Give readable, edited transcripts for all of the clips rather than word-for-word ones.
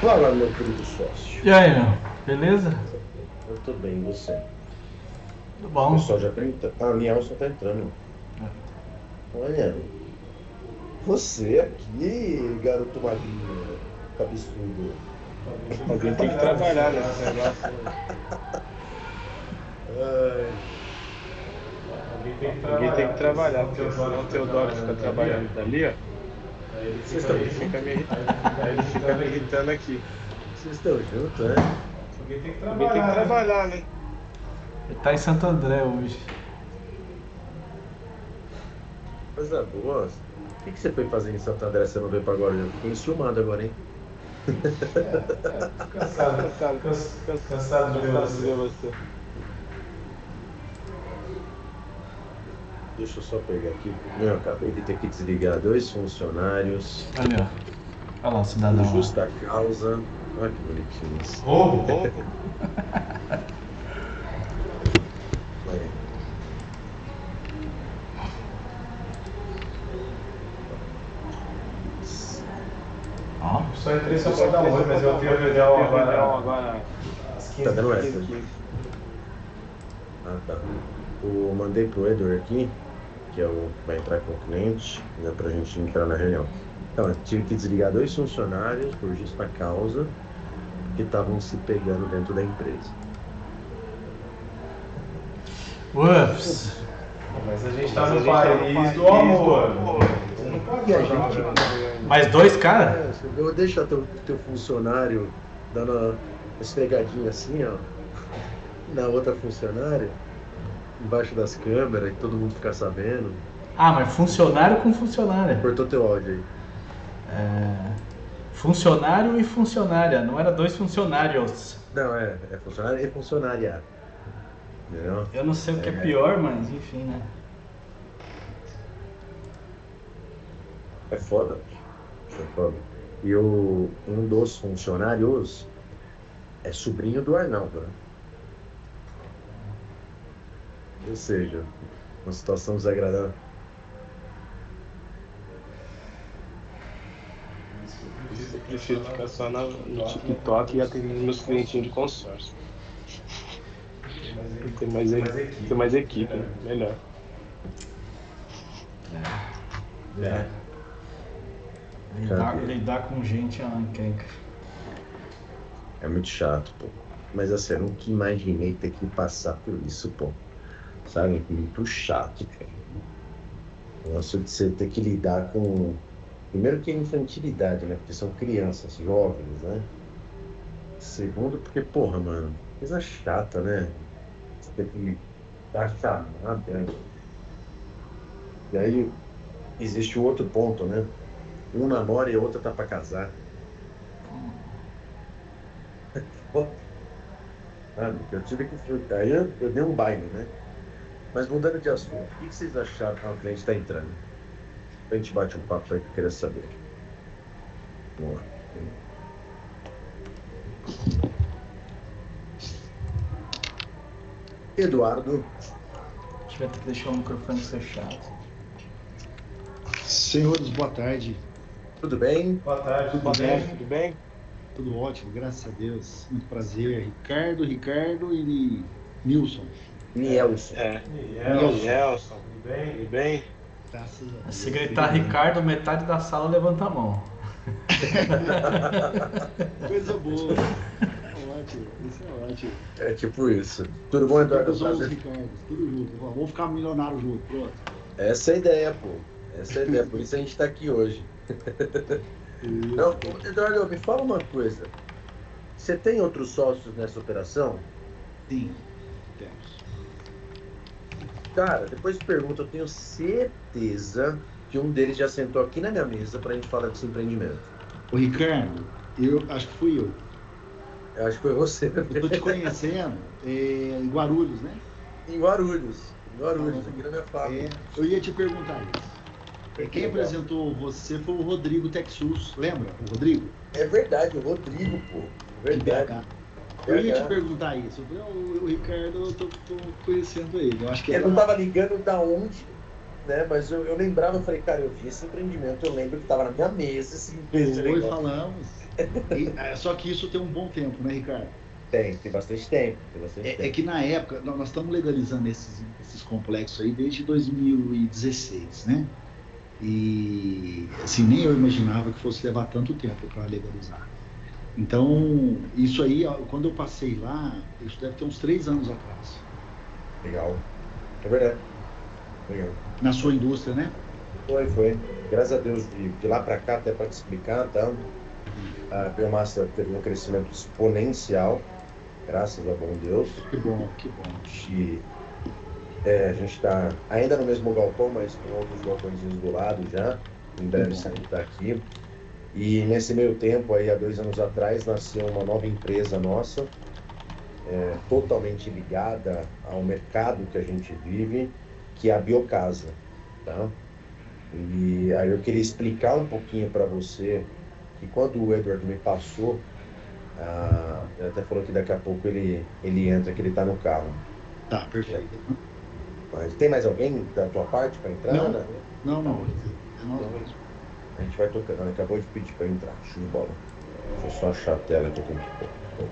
Fala, meu querido sócio. E aí, meu? Beleza? Eu tô bem, e você? Tudo O bom? pessoal já tá entrando. A minha alça tá entrando. Olha, você aqui, garoto magrinho, cabeçudo. Alguém tem que trabalhar nesse negócio. Ai, Alguém tem que trabalhar, porque senão o Teodoro fica trabalhando dali, ó. vocês estão Aí juntos? ele fica me irritando aqui. Vocês estão juntos, né? Alguém tem que trabalhar, né? Ele tá em Santo André hoje. Coisa boa. O que você foi fazer em Santo André? Você não veio pra agora? Eu fiquei enciumado agora, hein? Cansado de ver você. Deixa eu só pegar aqui. Eu acabei de ter que desligar 2 funcionários. Ali, ó. Olha lá o Por cidadão. justa causa. Olha que bonitinhos. Roubo? Vai. Ó. Só entrei só pra dar um oi, mas eu tenho reunião agora às 15 Tá dando horas. essa? Ah, tá. Mandei pro Edward aqui, que é o que vai entrar com o cliente, né, pra gente entrar na reunião. Então, eu tive que desligar 2 funcionários por justa causa, que estavam se pegando dentro da empresa. Ups. Mas a gente tá no país do amor. E a gente... Mais 2, cara? Eu deixo teu funcionário dando uma esfregadinha assim, ó, na outra funcionária, embaixo das câmeras, e todo mundo ficar sabendo. Ah, mas funcionário com funcionária. Cortou teu áudio aí. Funcionário e funcionária. Não era 2 funcionários. Não, é funcionário e funcionária. Entendeu? Eu não sei o que é pior, mas enfim, né? É foda. É foda. E um dos funcionários é sobrinho do Arnaldo, né? Ou seja, uma situação desagradável. Eu prefiro ficar só no TikTok e atendendo meus clientinhos de consórcio. Tem mais equipe, né? Melhor. Lidar com gente é uma encrenca. É muito chato, pô. Mas assim, eu nunca imaginei ter que passar por isso, pô. Sabe? Muito chato, cara. O negócio de você ter que lidar com... Primeiro que é infantilidade, né? Porque são crianças, jovens, né? Segundo, porque, porra, mano, coisa chata, né? Você tem que dar chamada. Né? E aí, existe um outro ponto, né? Um namora e a outra tá pra casar. Sabe? Eu tive que... Aí eu dei um baile, né? Mas mudando de assunto, o que vocês acharam? Ah, o cliente tá entrando. A gente bate um papo aí que eu queria saber. Vamos lá. Eduardo. A gente vai ter que deixar o microfone fechado. Senhores, boa tarde. Tudo bem? Boa tarde, Tudo bem? Tudo ótimo, graças a Deus. Muito prazer. Ricardo e Nilson. Nielson. Nelson. Tudo bem? Tudo bem? Graças a Deus. Se gritar Ricardo, metade da sala levanta a mão. Coisa boa. Ótimo, isso é ótimo. É tipo isso. Tudo bom, Eduardo? Todos somos Prazer. Ricardo, tudo junto. Vamos ficar milionário junto, pronto. Essa é a ideia, pô. Essa é a ideia. Por isso a gente tá aqui hoje. Não, Eduardo, me fala uma coisa. Você tem outros sócios nessa operação? Sim, temos. Cara, depois de pergunta, eu tenho certeza que um deles já sentou aqui na minha mesa pra gente falar desse empreendimento. Ô Ricardo, eu acho que fui eu. Eu acho que foi você. Eu tô te conhecendo em Guarulhos, né? Em Guarulhos, aqui na minha fábrica. Eu ia te perguntar isso. Quem apresentou você foi o Rodrigo Texus, lembra? O Rodrigo? É verdade, o Rodrigo, pô. Verdade. Eu ia te perguntar isso. Eu falei, o Ricardo, eu tô conhecendo ele. Eu acho que Eu não tava ligando da onde né? Mas eu lembrava, eu falei, cara, eu vi esse empreendimento, eu lembro que estava na minha mesa esse Foi, negócio. falamos. Só que isso tem um bom tempo, né, Ricardo? Tem bastante tempo. É que na época, nós estamos legalizando esses complexos aí desde 2016, né? E assim, nem eu imaginava que fosse levar tanto tempo para legalizar. Então, isso aí, quando eu passei lá, isso deve ter uns 3 anos atrás. Legal. É verdade. Legal. Na sua indústria, né? Foi. Graças a Deus, de lá para cá, até para te explicar, tá? A biomassa teve um crescimento exponencial, graças ao bom Deus. Que bom, que bom. A gente está ainda no mesmo galpão, mas com outros galpõezinhos do lado já. Em breve saindo daqui. E nesse meio tempo, aí, há 2 anos atrás, nasceu uma nova empresa nossa, totalmente ligada ao mercado que a gente vive, que é a Biocasa, tá? E aí eu queria explicar um pouquinho para você que quando o Edward me passou, ele até falou que daqui a pouco ele entra, que ele está no carro. Tá, perfeito. Mas tem mais alguém da tua parte para entrar? Não, né? não. É nós mesmo. A gente vai tocando. Ele acabou de pedir para entrar. Show de bola. Deixa eu só achar a tela que eu tenho que pôr.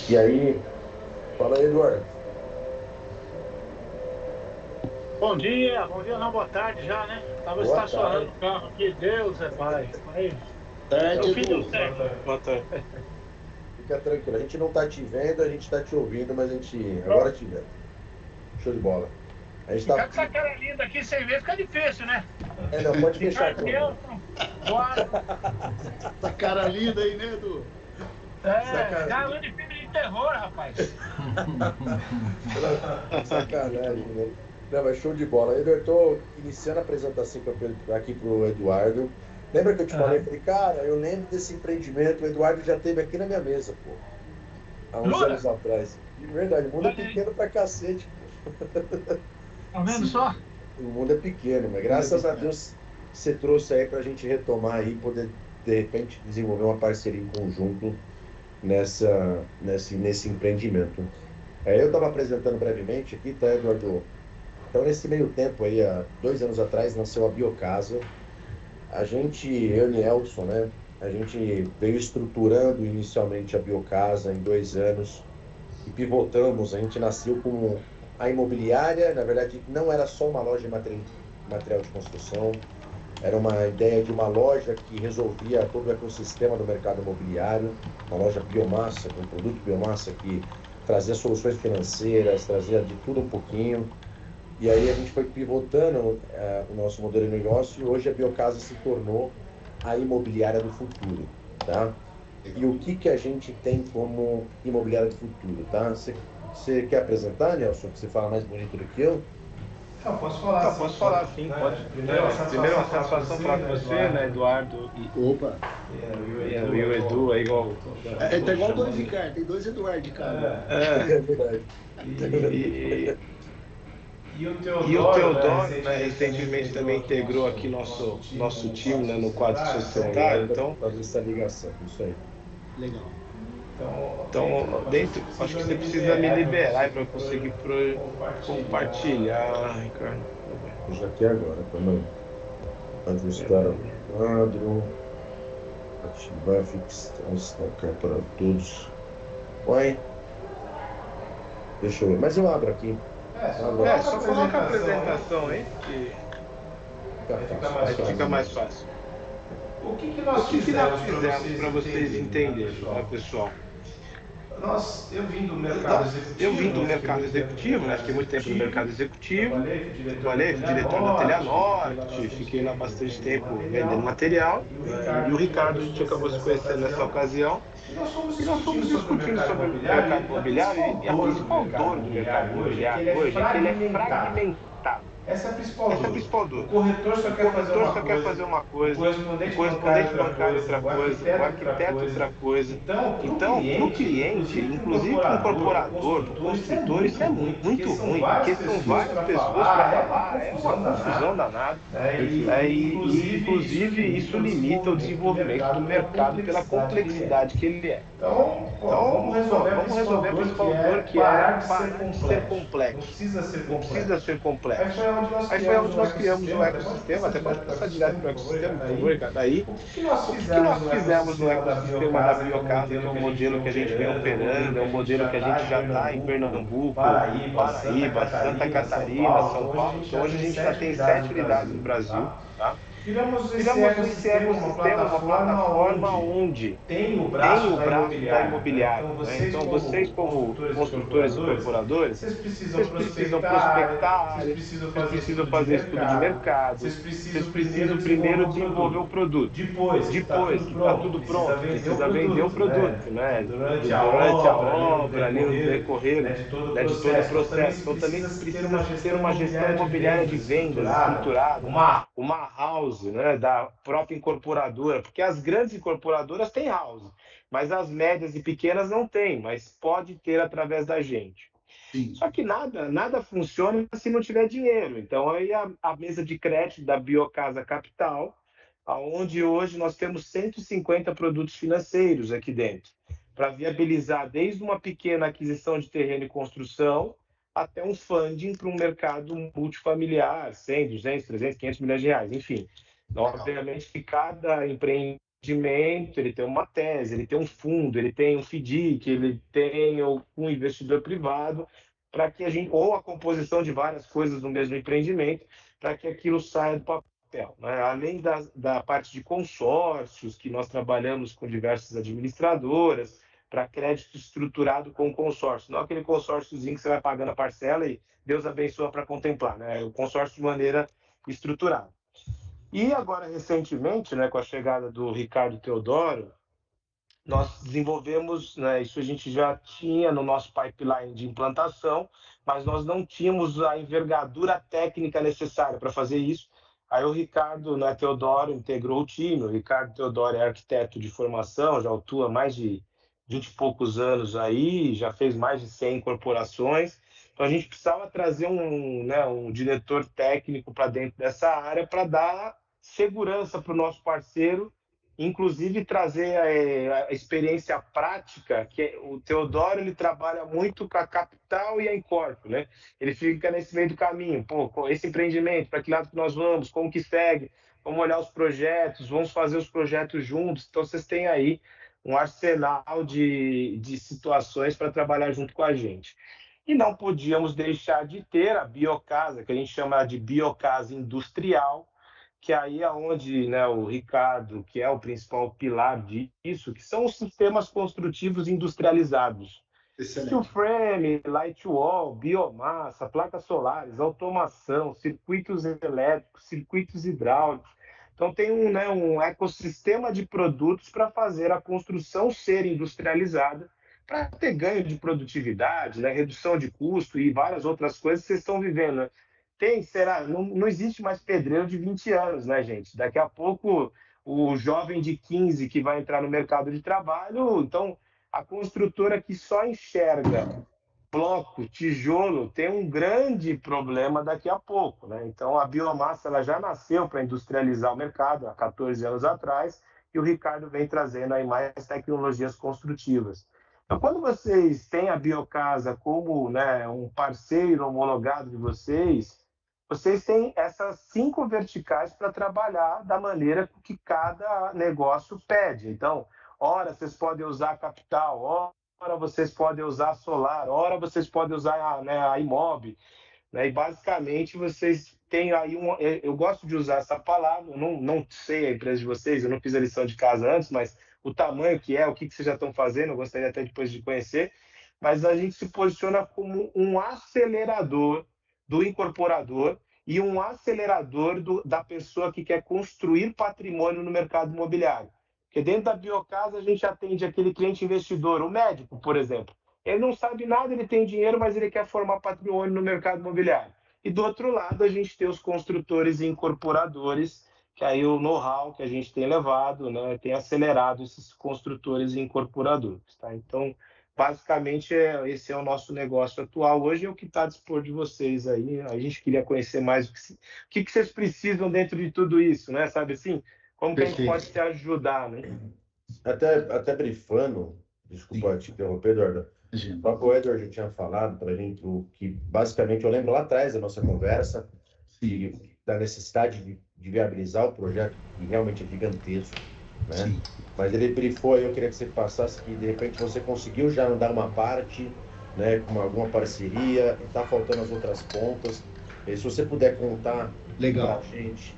E aí, fala aí, Eduardo. Bom dia não, boa tarde já, né? Tava Boa estacionando tarde. o carro aqui, Deus é pai. Aí, Tarde, no fim deu Edu. certo. Boa tarde. Fica tranquilo. A gente não tá te vendo, a gente tá te ouvindo, mas a gente agora te vê. Show de bola. A gente Ficar tá... com essa cara linda aqui sem ver fica difícil, né? Não, pode fechar Ricardo aqui. Nelson, bora. Essa cara linda aí, né, Edu? Galã de filme de terror, rapaz. Sacanagem, né? Não, mas show de bola. Eu tô iniciando a apresentação aqui pro Eduardo. Lembra que eu te falei? Falei, cara, eu lembro desse empreendimento. O Eduardo já esteve aqui na minha mesa, pô. Há uns anos atrás. De verdade, o mundo é pequeno pra cacete, pô. Tá vendo só? O mundo é pequeno, mas graças a Deus você trouxe aí pra gente retomar aí, poder de repente desenvolver uma parceria em conjunto nesse empreendimento. Eu estava apresentando brevemente aqui, tá, Eduardo? Então, nesse meio tempo aí, há 2 anos atrás, nasceu a Biocasa. A gente, eu e Nelson, né? A gente veio estruturando inicialmente a Biocasa em 2 anos e pivotamos. A gente nasceu como a imobiliária, na verdade, não era só uma loja de material de construção, era uma ideia de uma loja que resolvia todo o ecossistema do mercado imobiliário, uma loja biomassa, com produto biomassa que trazia soluções financeiras, trazia de tudo um pouquinho. E aí a gente foi pivotando o nosso modelo de negócio e hoje a Biocasa se tornou a imobiliária do futuro, tá? E o que a gente tem como imobiliária do futuro, tá? Você quer apresentar, Nelson, que você fala mais bonito do que eu? Não, posso falar. Posso falar, sim, pode. Primeiro, uma satisfação falar com você, né, Eduardo? Opa. E o Edu aí, igual. Tá igual 2 Ricardo, tem 2 Eduardo de cara. É verdade. E o Teodoro, né, recentemente também integrou aqui nosso time, né, no quadro societário, então... Fazer essa ligação, isso aí. Legal. Então, dentro, acho que você precisa me liberar para eu conseguir compartilhar, Ricardo. Já aqui agora, também. Ajustar o quadro, ativar, fixar, destacar para todos. Oi? Deixa eu ver, mas eu abro aqui. Só coloca a apresentação aí, que fica mais fácil. O que nós fizemos fizemos para vocês entenderem, tá, pessoal? Eu vim do mercado executivo, né? Fiquei muito tempo no mercado executivo. Trabalhei, fui diretor da Telha Norte, fiquei lá bastante tempo vendendo material. E o Ricardo, a gente acabou se conhecendo nessa ocasião. E nós fomos discutindo sobre o mercado imobiliário e a principal dor do mercado imobiliário hoje é que ele é fragmentado. Essa é a principal dor. O corretor só quer fazer uma coisa, o correspondente bancário outra coisa, o arquiteto outra coisa. Então, para o cliente, inclusive para o incorporador, para o construtor, isso é muito ruim, porque são várias pessoas para falar, é uma confusão danada. Inclusive, isso limita o desenvolvimento do mercado pela complexidade que ele é. Então, vamos resolver a principal dor, que é parar de ser complexo. Não precisa ser complexo. Aí foi Aí foi onde nós criamos o ecossistema, até pode passar direto para o ecossistema, por favor, Ricardo. Aí, o que nós fizemos no ecossistema da Biocasa, que é um modelo que a gente vem operando, é um modelo que a gente já está em Pernambuco, Paraíba, Santa Catarina, São Paulo. Então, hoje a gente já tem 7 unidades no Brasil, tá? Criamos esse ecossistema, uma plataforma onde tem o braço da imobiliária. Né? Então, vocês como construtores e incorporadores, vocês precisam prospectar, vocês precisam fazer estudo de mercado, vocês precisam primeiro desenvolver o produto. Depois que está tudo pronto, precisa vender o produto. Né? Durante a obra, ali no decorrer de todo o processo. Então, também precisa ter uma gestão imobiliária de vendas estruturada, uma house, né, da própria incorporadora, porque as grandes incorporadoras têm house, mas as médias e pequenas não têm, mas pode ter através da gente. Sim. Só que nada funciona se não tiver dinheiro. Então, aí a mesa de crédito da Biocasa Capital, onde hoje nós temos 150 produtos financeiros aqui dentro, para viabilizar desde uma pequena aquisição de terreno e construção até um funding para um mercado multifamiliar, 100, 200, 300, 500 milhões de reais, enfim. Obviamente que cada empreendimento ele tem uma tese, ele tem um fundo, ele tem um FDIC, ele tem um investidor privado, para que a gente, ou a composição de várias coisas no mesmo empreendimento, para que aquilo saia do papel. Né? Além da parte de consórcios, que nós trabalhamos com diversas administradoras, para crédito estruturado com consórcio, não aquele consórciozinho que você vai pagando a parcela e Deus abençoa para contemplar, né? O consórcio de maneira estruturada. E agora, recentemente, né, com a chegada do Ricardo Teodoro, nós desenvolvemos, né, isso a gente já tinha no nosso pipeline de implantação, mas nós não tínhamos a envergadura técnica necessária para fazer isso. Aí o Ricardo, né, Teodoro integrou o time. O Ricardo Teodoro é arquiteto de formação, já atua mais de 20 e poucos anos aí, já fez mais de 100 incorporações. Então, a gente precisava trazer um diretor técnico para dentro dessa área para dar segurança para o nosso parceiro, inclusive trazer a experiência prática, que o Teodoro ele trabalha muito com a capital e a Incorpo, né? Ele fica nesse meio do caminho. Pô, esse empreendimento, para que lado que nós vamos, como que segue, vamos olhar os projetos, vamos fazer os projetos juntos. Então, vocês têm aí um arsenal de situações para trabalhar junto com a gente. E não podíamos deixar de ter a Biocasa, que a gente chama de Biocasa Industrial, que aí é onde, né, o Ricardo, que é o principal pilar disso, que são os sistemas construtivos industrializados. Steel frame, light wall, biomassa, placas solares, automação, circuitos elétricos, circuitos hidráulicos. Então tem um ecossistema de produtos para fazer a construção ser industrializada, para ter ganho de produtividade, né, redução de custo e várias outras coisas que vocês estão vivendo. Né? Não existe mais pedreiro de 20 anos, né, gente? Daqui a pouco o jovem de 15 que vai entrar no mercado de trabalho, então a construtora que só enxerga bloco, tijolo, tem um grande problema daqui a pouco, né? Então a biomassa ela já nasceu para industrializar o mercado há 14 anos atrás e o Ricardo vem trazendo aí mais tecnologias construtivas. Então, quando vocês têm a Biocasa como, né, um parceiro homologado de vocês têm essas 5 verticais para trabalhar da maneira que cada negócio pede. Então, ora vocês podem usar capital, ora vocês podem usar solar, ora vocês podem usar a Imob. Né? E, basicamente, vocês têm aí eu gosto de usar essa palavra, eu não sei a empresa de vocês, eu não fiz a lição de casa antes, mas o tamanho que é, o que vocês já estão fazendo, eu gostaria até depois de conhecer, mas a gente se posiciona como um acelerador do incorporador e um acelerador da pessoa que quer construir patrimônio no mercado imobiliário. Porque dentro da Biocasa a gente atende aquele cliente investidor, o médico, por exemplo. Ele não sabe nada, ele tem dinheiro, mas ele quer formar patrimônio no mercado imobiliário. E do outro lado a gente tem os construtores e incorporadores, que aí o know-how que a gente tem levado, né, tem acelerado esses construtores e incorporadores. Tá? Então, basicamente, esse é o nosso negócio atual hoje, é o que está a dispor de vocês aí. A gente queria conhecer mais o que vocês precisam dentro de tudo isso, né? Sabe assim? Como que a gente pode te ajudar, né? Até brifando, desculpa te interromper, Eduardo. O próprio Edward já tinha falado para a gente o que, basicamente, eu lembro lá atrás da nossa conversa, da necessidade de viabilizar o projeto, que realmente é gigantesco, né? Sim. Mas ele brifou aí, eu queria que você passasse que de repente você conseguiu já andar uma parte, né, com alguma parceria, e está faltando as outras pontas. E se você puder contar Legal. pra gente,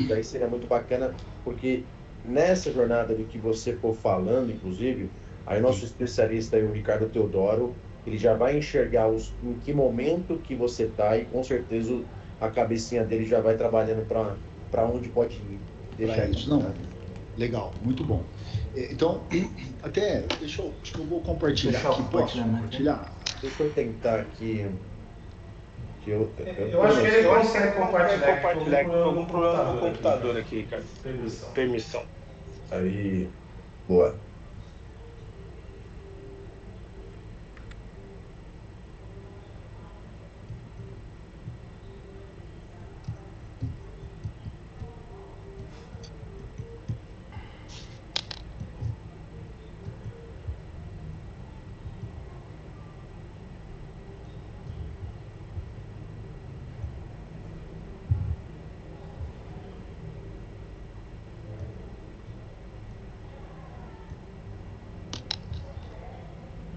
daí seria muito bacana, porque nessa jornada do que você for falando, inclusive, aí nosso especialista aí, o Ricardo Teodoro, ele já vai enxergar em que momento que você está, e com certeza a cabecinha dele já vai trabalhando para onde pode ir. Deixa isso, não. Legal, muito bom. Então, até, acho que eu vou compartilhar aqui. Posso compartilhar? Deixa eu tentar aqui. Eu acho que ele consegue compartilhar. Com algum problema no computador aqui, cara. Permissão. Aí, boa.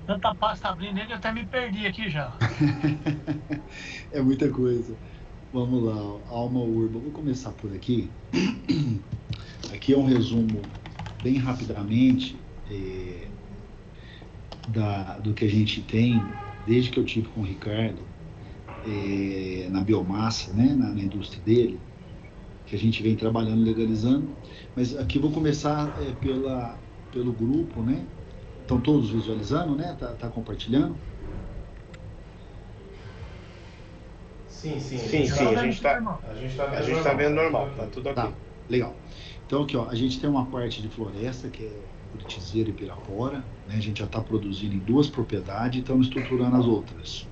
Tanta pasta abrindo ele, eu até me perdi aqui já. É muita coisa. Vamos lá, Alma Urban. Vou começar por aqui. Aqui é um resumo bem rapidamente do que a gente tem desde que eu tive com o Ricardo na biomassa, né, na indústria dele, que a gente vem trabalhando, legalizando. Mas aqui vou começar pelo grupo, né? Estão todos visualizando, né? Tá compartilhando? Sim. A gente tá vendo normal, tá tudo ok. Tá, legal. Então aqui, ó, a gente tem uma parte de floresta, que é Curitizeira e Pirapora, né? A gente já está produzindo em 2 propriedades e estamos estruturando as outras.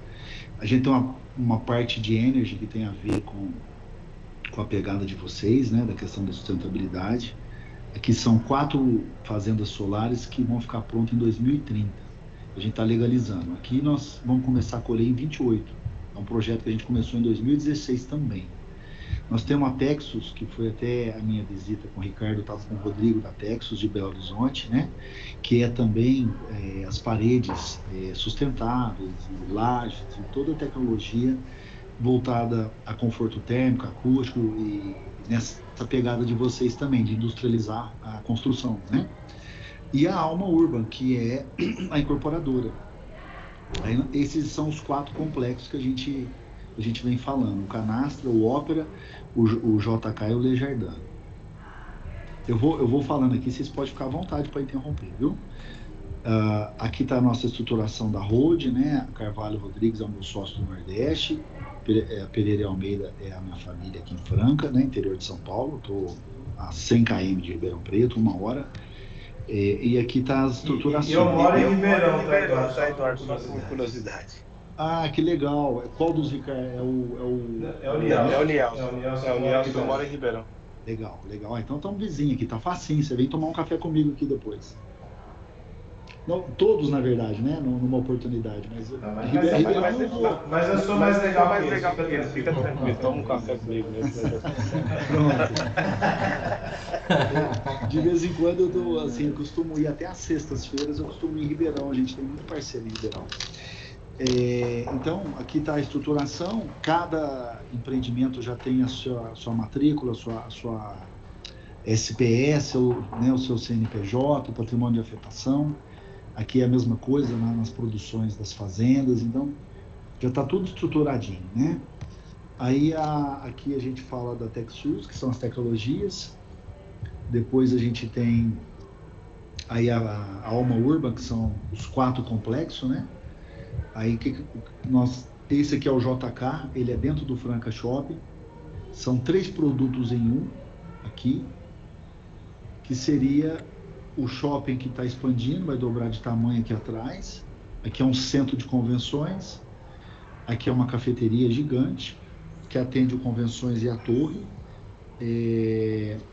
A gente tem uma parte de energy que tem a ver com a pegada de vocês, né? Da questão da sustentabilidade. Aqui são 4 fazendas solares que vão ficar prontas em 2030. A gente está legalizando. Aqui nós vamos começar a colher em 28. É um projeto que a gente começou em 2016 também. Nós temos a Texus, que foi até a minha visita com o Ricardo, estava com o Rodrigo da Texus de Belo Horizonte, né? Que é também as paredes sustentáveis, lajes e toda a tecnologia voltada a conforto térmico, acústico e nessa pegada de vocês também, de industrializar a construção, né? E a Alma Urban, que é a incorporadora. Aí, esses são os 4 complexos que a gente vem falando: o Canastra, o Ópera, o JK e o Lejardin. Eu vou falando aqui, vocês podem ficar à vontade para interromper, viu? Aqui está a nossa estruturação da Road, né? A Carvalho Rodrigues é o meu sócio do Nordeste, a Pereira e Almeida é a minha família aqui em Franca, né? Interior de São Paulo. Estou a 100 km de Ribeirão Preto, 1 hora. E aqui está as estruturações. E eu moro em Ribeirão, tá, Eduardo? Só por curiosidade. Ah, que legal. Qual dos Ricardo? É o Niel. É o Niel, que mora em Ribeirão. Legal. Então estamos vizinhos aqui, tá facinho. Você vem tomar um café comigo aqui depois. Não, todos, na verdade, né? Numa oportunidade. Mas eu sou mais legal que ele. Fica tranquilo, toma um café comigo. Né? Pronto. De vez em quando eu tô, assim, eu costumo ir até às sextas-feiras, eu costumo ir em Ribeirão. A gente tem muito parceiro em Ribeirão. Então, aqui está a estruturação. Cada empreendimento já tem a sua matrícula, a sua SPS, né, o seu CNPJ, o patrimônio de afetação. Aqui é a mesma coisa, né, nas produções das fazendas. Então, já está tudo estruturadinho, né? Aí, aqui a gente fala da TechSUS, que são as tecnologias. Depois a gente tem aí a Alma Urban, que são os 4 complexos, né? Aí esse aqui é o JK, ele é dentro do Franca Shopping. São 3 produtos em um aqui, que seria o shopping que está expandindo, vai dobrar de tamanho aqui atrás. Aqui é um centro de convenções. Aqui é uma cafeteria gigante que atende o convenções e a torre.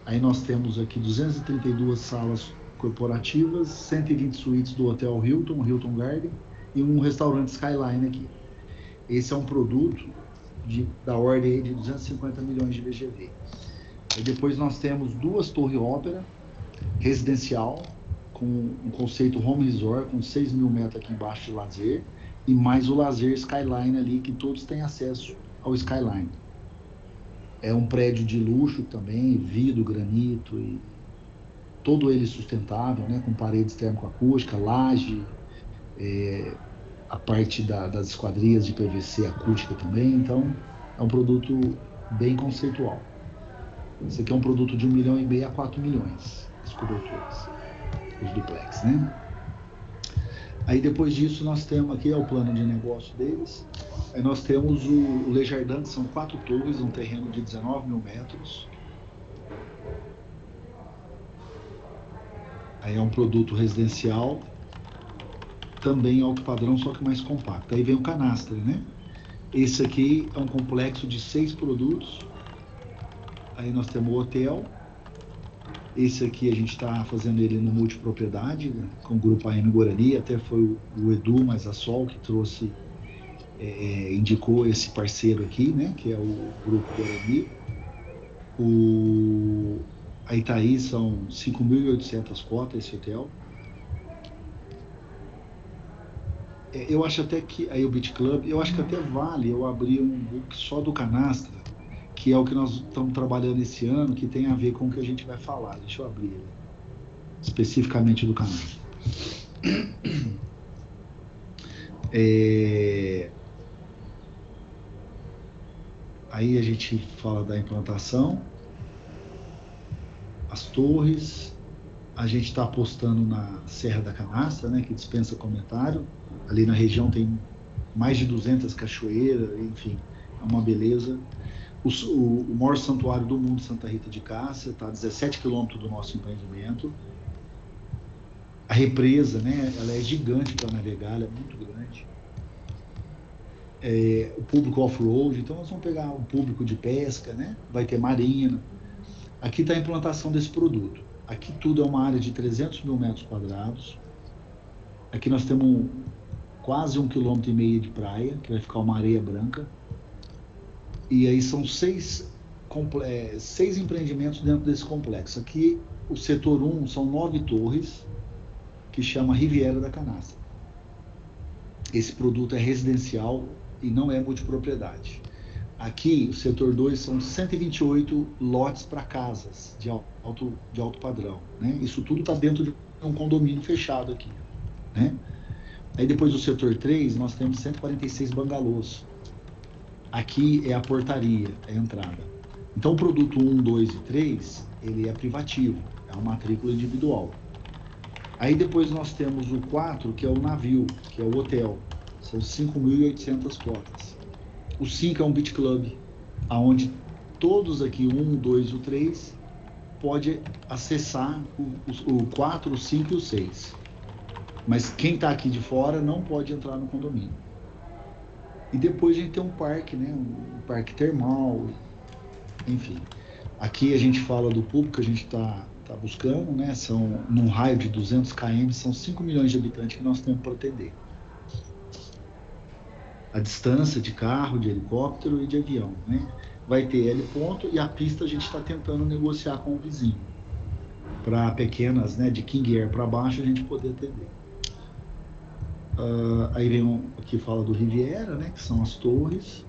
Aí nós temos aqui 232 salas corporativas, 120 suítes do Hotel Hilton Garden, e um restaurante Skyline aqui. Esse é um produto da ordem de 250 milhões de VGV. E depois nós temos 2 torres ópera residencial, com um conceito home resort, com 6 mil metros aqui embaixo de lazer, e mais o lazer Skyline ali, que todos têm acesso ao Skyline. É um prédio de luxo também, vidro, granito, e todo ele sustentável, né, com paredes térmico-acústicas, laje, a parte das esquadrias de PVC acústica também. Então é um produto bem conceitual. Esse aqui é um produto de 1,5 milhão a 4 milhões, as coberturas, os duplex, né? Aí depois disso nós temos aqui, é o plano de negócio deles. Aí nós temos o Le Jardin, que são 4 torres, um terreno de 19 mil metros. Aí é um produto residencial, também alto padrão, só que mais compacto. Aí vem o Canastra, né? Esse aqui é um complexo de 6 produtos. Aí nós temos o hotel. Esse aqui a gente está fazendo ele no multipropriedade, né, com o grupo AM Guarani. Até foi o Edu, mas a Sol, que trouxe, indicou esse parceiro aqui, né, que é o grupo Guarani. A Itaí são 5.800 cotas esse hotel. Eu acho até que, aí o Beach Club, eu acho que até vale eu abrir um book só do Canastra, que é o que nós estamos trabalhando esse ano, que tem a ver com o que a gente vai falar. Deixa eu abrir ele, especificamente do Canastra. Aí a gente fala da implantação, as torres. A gente está apostando na Serra da Canastra, né, que dispensa comentário. Ali na região tem mais de 200 cachoeiras, enfim, é uma beleza. O maior santuário do mundo, Santa Rita de Cássia, está a 17 quilômetros do nosso empreendimento. A represa, né, ela é gigante para navegar, ela é muito grande. O público off-road, então nós vamos pegar um público de pesca, né, vai ter marina. Aqui está a implantação desse produto. Aqui tudo é uma área de 300 mil metros quadrados. Aqui nós temos quase 1,5 km de praia, que vai ficar uma areia branca. E aí são 6 empreendimentos dentro desse complexo. Aqui, o setor 1 são 9 torres, que chama Riviera da Canastra. Esse produto é residencial e não é multipropriedade. Aqui, o setor 2 são 128 lotes para casas de alto padrão, né? Isso tudo está dentro de um condomínio fechado aqui, né? Aí depois do setor 3, nós temos 146 bangalôs. Aqui é a portaria, é a entrada. Então o produto 1, 2 e 3, ele é privativo, é uma matrícula individual. Aí depois nós temos o 4, que é o navio, que é o hotel. São 5.800 cotas. O 5 é um beach club, onde todos aqui, 1, 2 e o 3, pode acessar o 4, o 5 e o 6. Mas quem está aqui de fora não pode entrar no condomínio. E depois a gente tem um parque, né? Um parque termal, enfim. Aqui a gente fala do público que a gente está buscando, né? São, num raio de 200 km, são 5 milhões de habitantes que nós temos para atender. A distância de carro, de helicóptero e de avião, né? Vai ter L ponto, e a pista a gente está tentando negociar com o vizinho. Para pequenas, né? De King Air para baixo, a gente poder atender. Aí vem aqui fala do Riviera, né, que são as torres.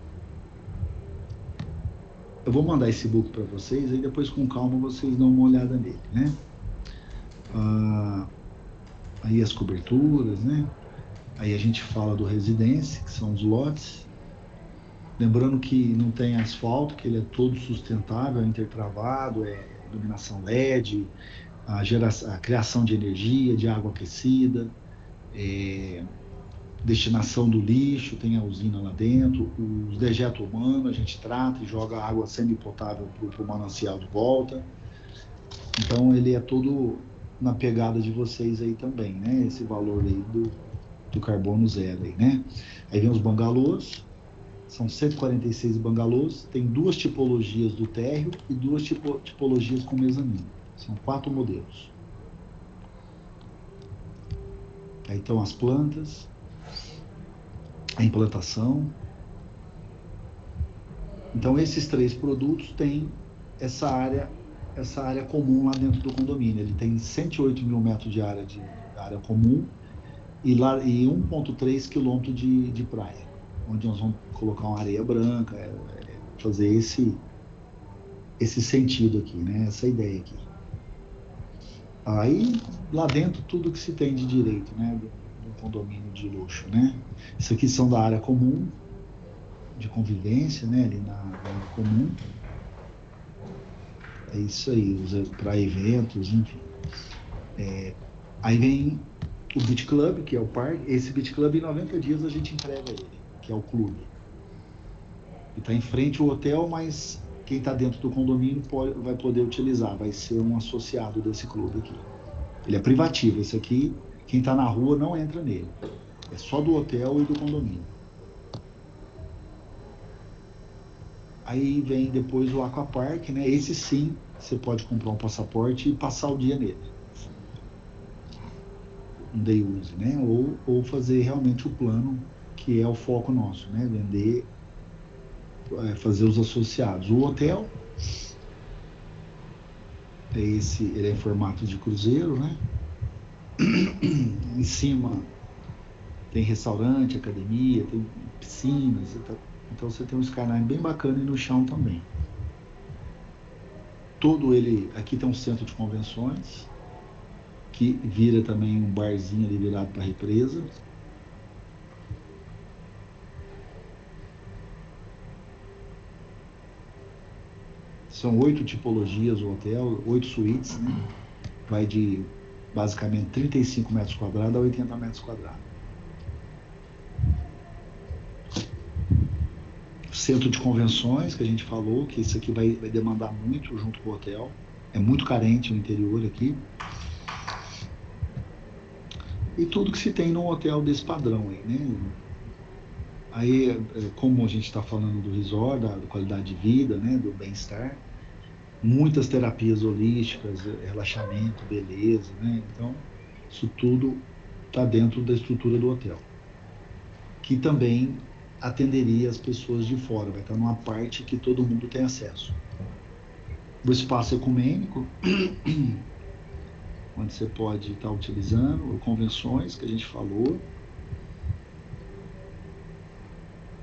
Eu vou mandar esse book para vocês, aí depois com calma vocês dão uma olhada nele, né? Aí as coberturas, né? Aí a gente fala do Residência, que são os lotes. Lembrando que não tem asfalto, que ele é todo sustentável, é intertravado, é iluminação LED, a criação de energia, de água aquecida, destinação do lixo, tem a usina lá dentro, os dejetos humanos a gente trata e joga água semi-potável para o manancial de volta. Então ele é todo na pegada de vocês aí também, né? Esse valor aí do carbono zero aí, né? Aí vem os bangalôs, são 146 bangalôs, tem 2 tipologias do térreo e 2 tipologias com mezanino. São 4 modelos. Aí estão as plantas, a implantação. Então esses 3 produtos têm essa área comum lá dentro do condomínio. Ele tem 108 mil metros de área comum e 1,3 quilômetro de praia, onde nós vamos colocar uma areia branca, fazer esse sentido aqui, né? Essa ideia aqui. Aí lá dentro tudo que se tem de direito, né? Do condomínio de luxo, né? Isso aqui são da área comum, de convivência, né? Ali na área comum. É isso aí, usa para eventos, enfim. Aí vem o Beach Club, que é o parque. Esse Beach Club, em 90 dias a gente entrega ele, que é o clube. E está em frente ao hotel, mas quem está dentro do condomínio vai poder utilizar, vai ser um associado desse clube aqui. Ele é privativo, esse aqui, quem está na rua não entra nele. É só do hotel e do condomínio. Aí vem depois o Aquapark, né? Esse sim, você pode comprar um passaporte e passar o dia nele. Um day use, né? Ou fazer realmente o plano, que é o foco nosso, né? Vender, fazer os associados. O hotel, ele é em formato de cruzeiro, né? Em cima tem restaurante, academia, tem piscinas, então você tem um skyline bem bacana e no chão também. Todo ele, aqui tem um centro de convenções, que vira também um barzinho ali virado para a represa. São 8 tipologias o hotel, 8 suítes, né? Vai de basicamente 35 metros quadrados a 80 metros quadrados. Centro de convenções, que a gente falou, que isso aqui vai demandar muito junto com o hotel. É muito carente no interior aqui. E tudo que se tem num hotel desse padrão aí, né? Aí, como a gente está falando do resort, da qualidade de vida, né? Do bem-estar, muitas terapias holísticas, relaxamento, beleza, né? Então, isso tudo está dentro da estrutura do hotel. Que também atenderia as pessoas de fora, vai estar numa parte que todo mundo tem acesso. O espaço ecumênico, onde você pode estar utilizando, convenções que a gente falou.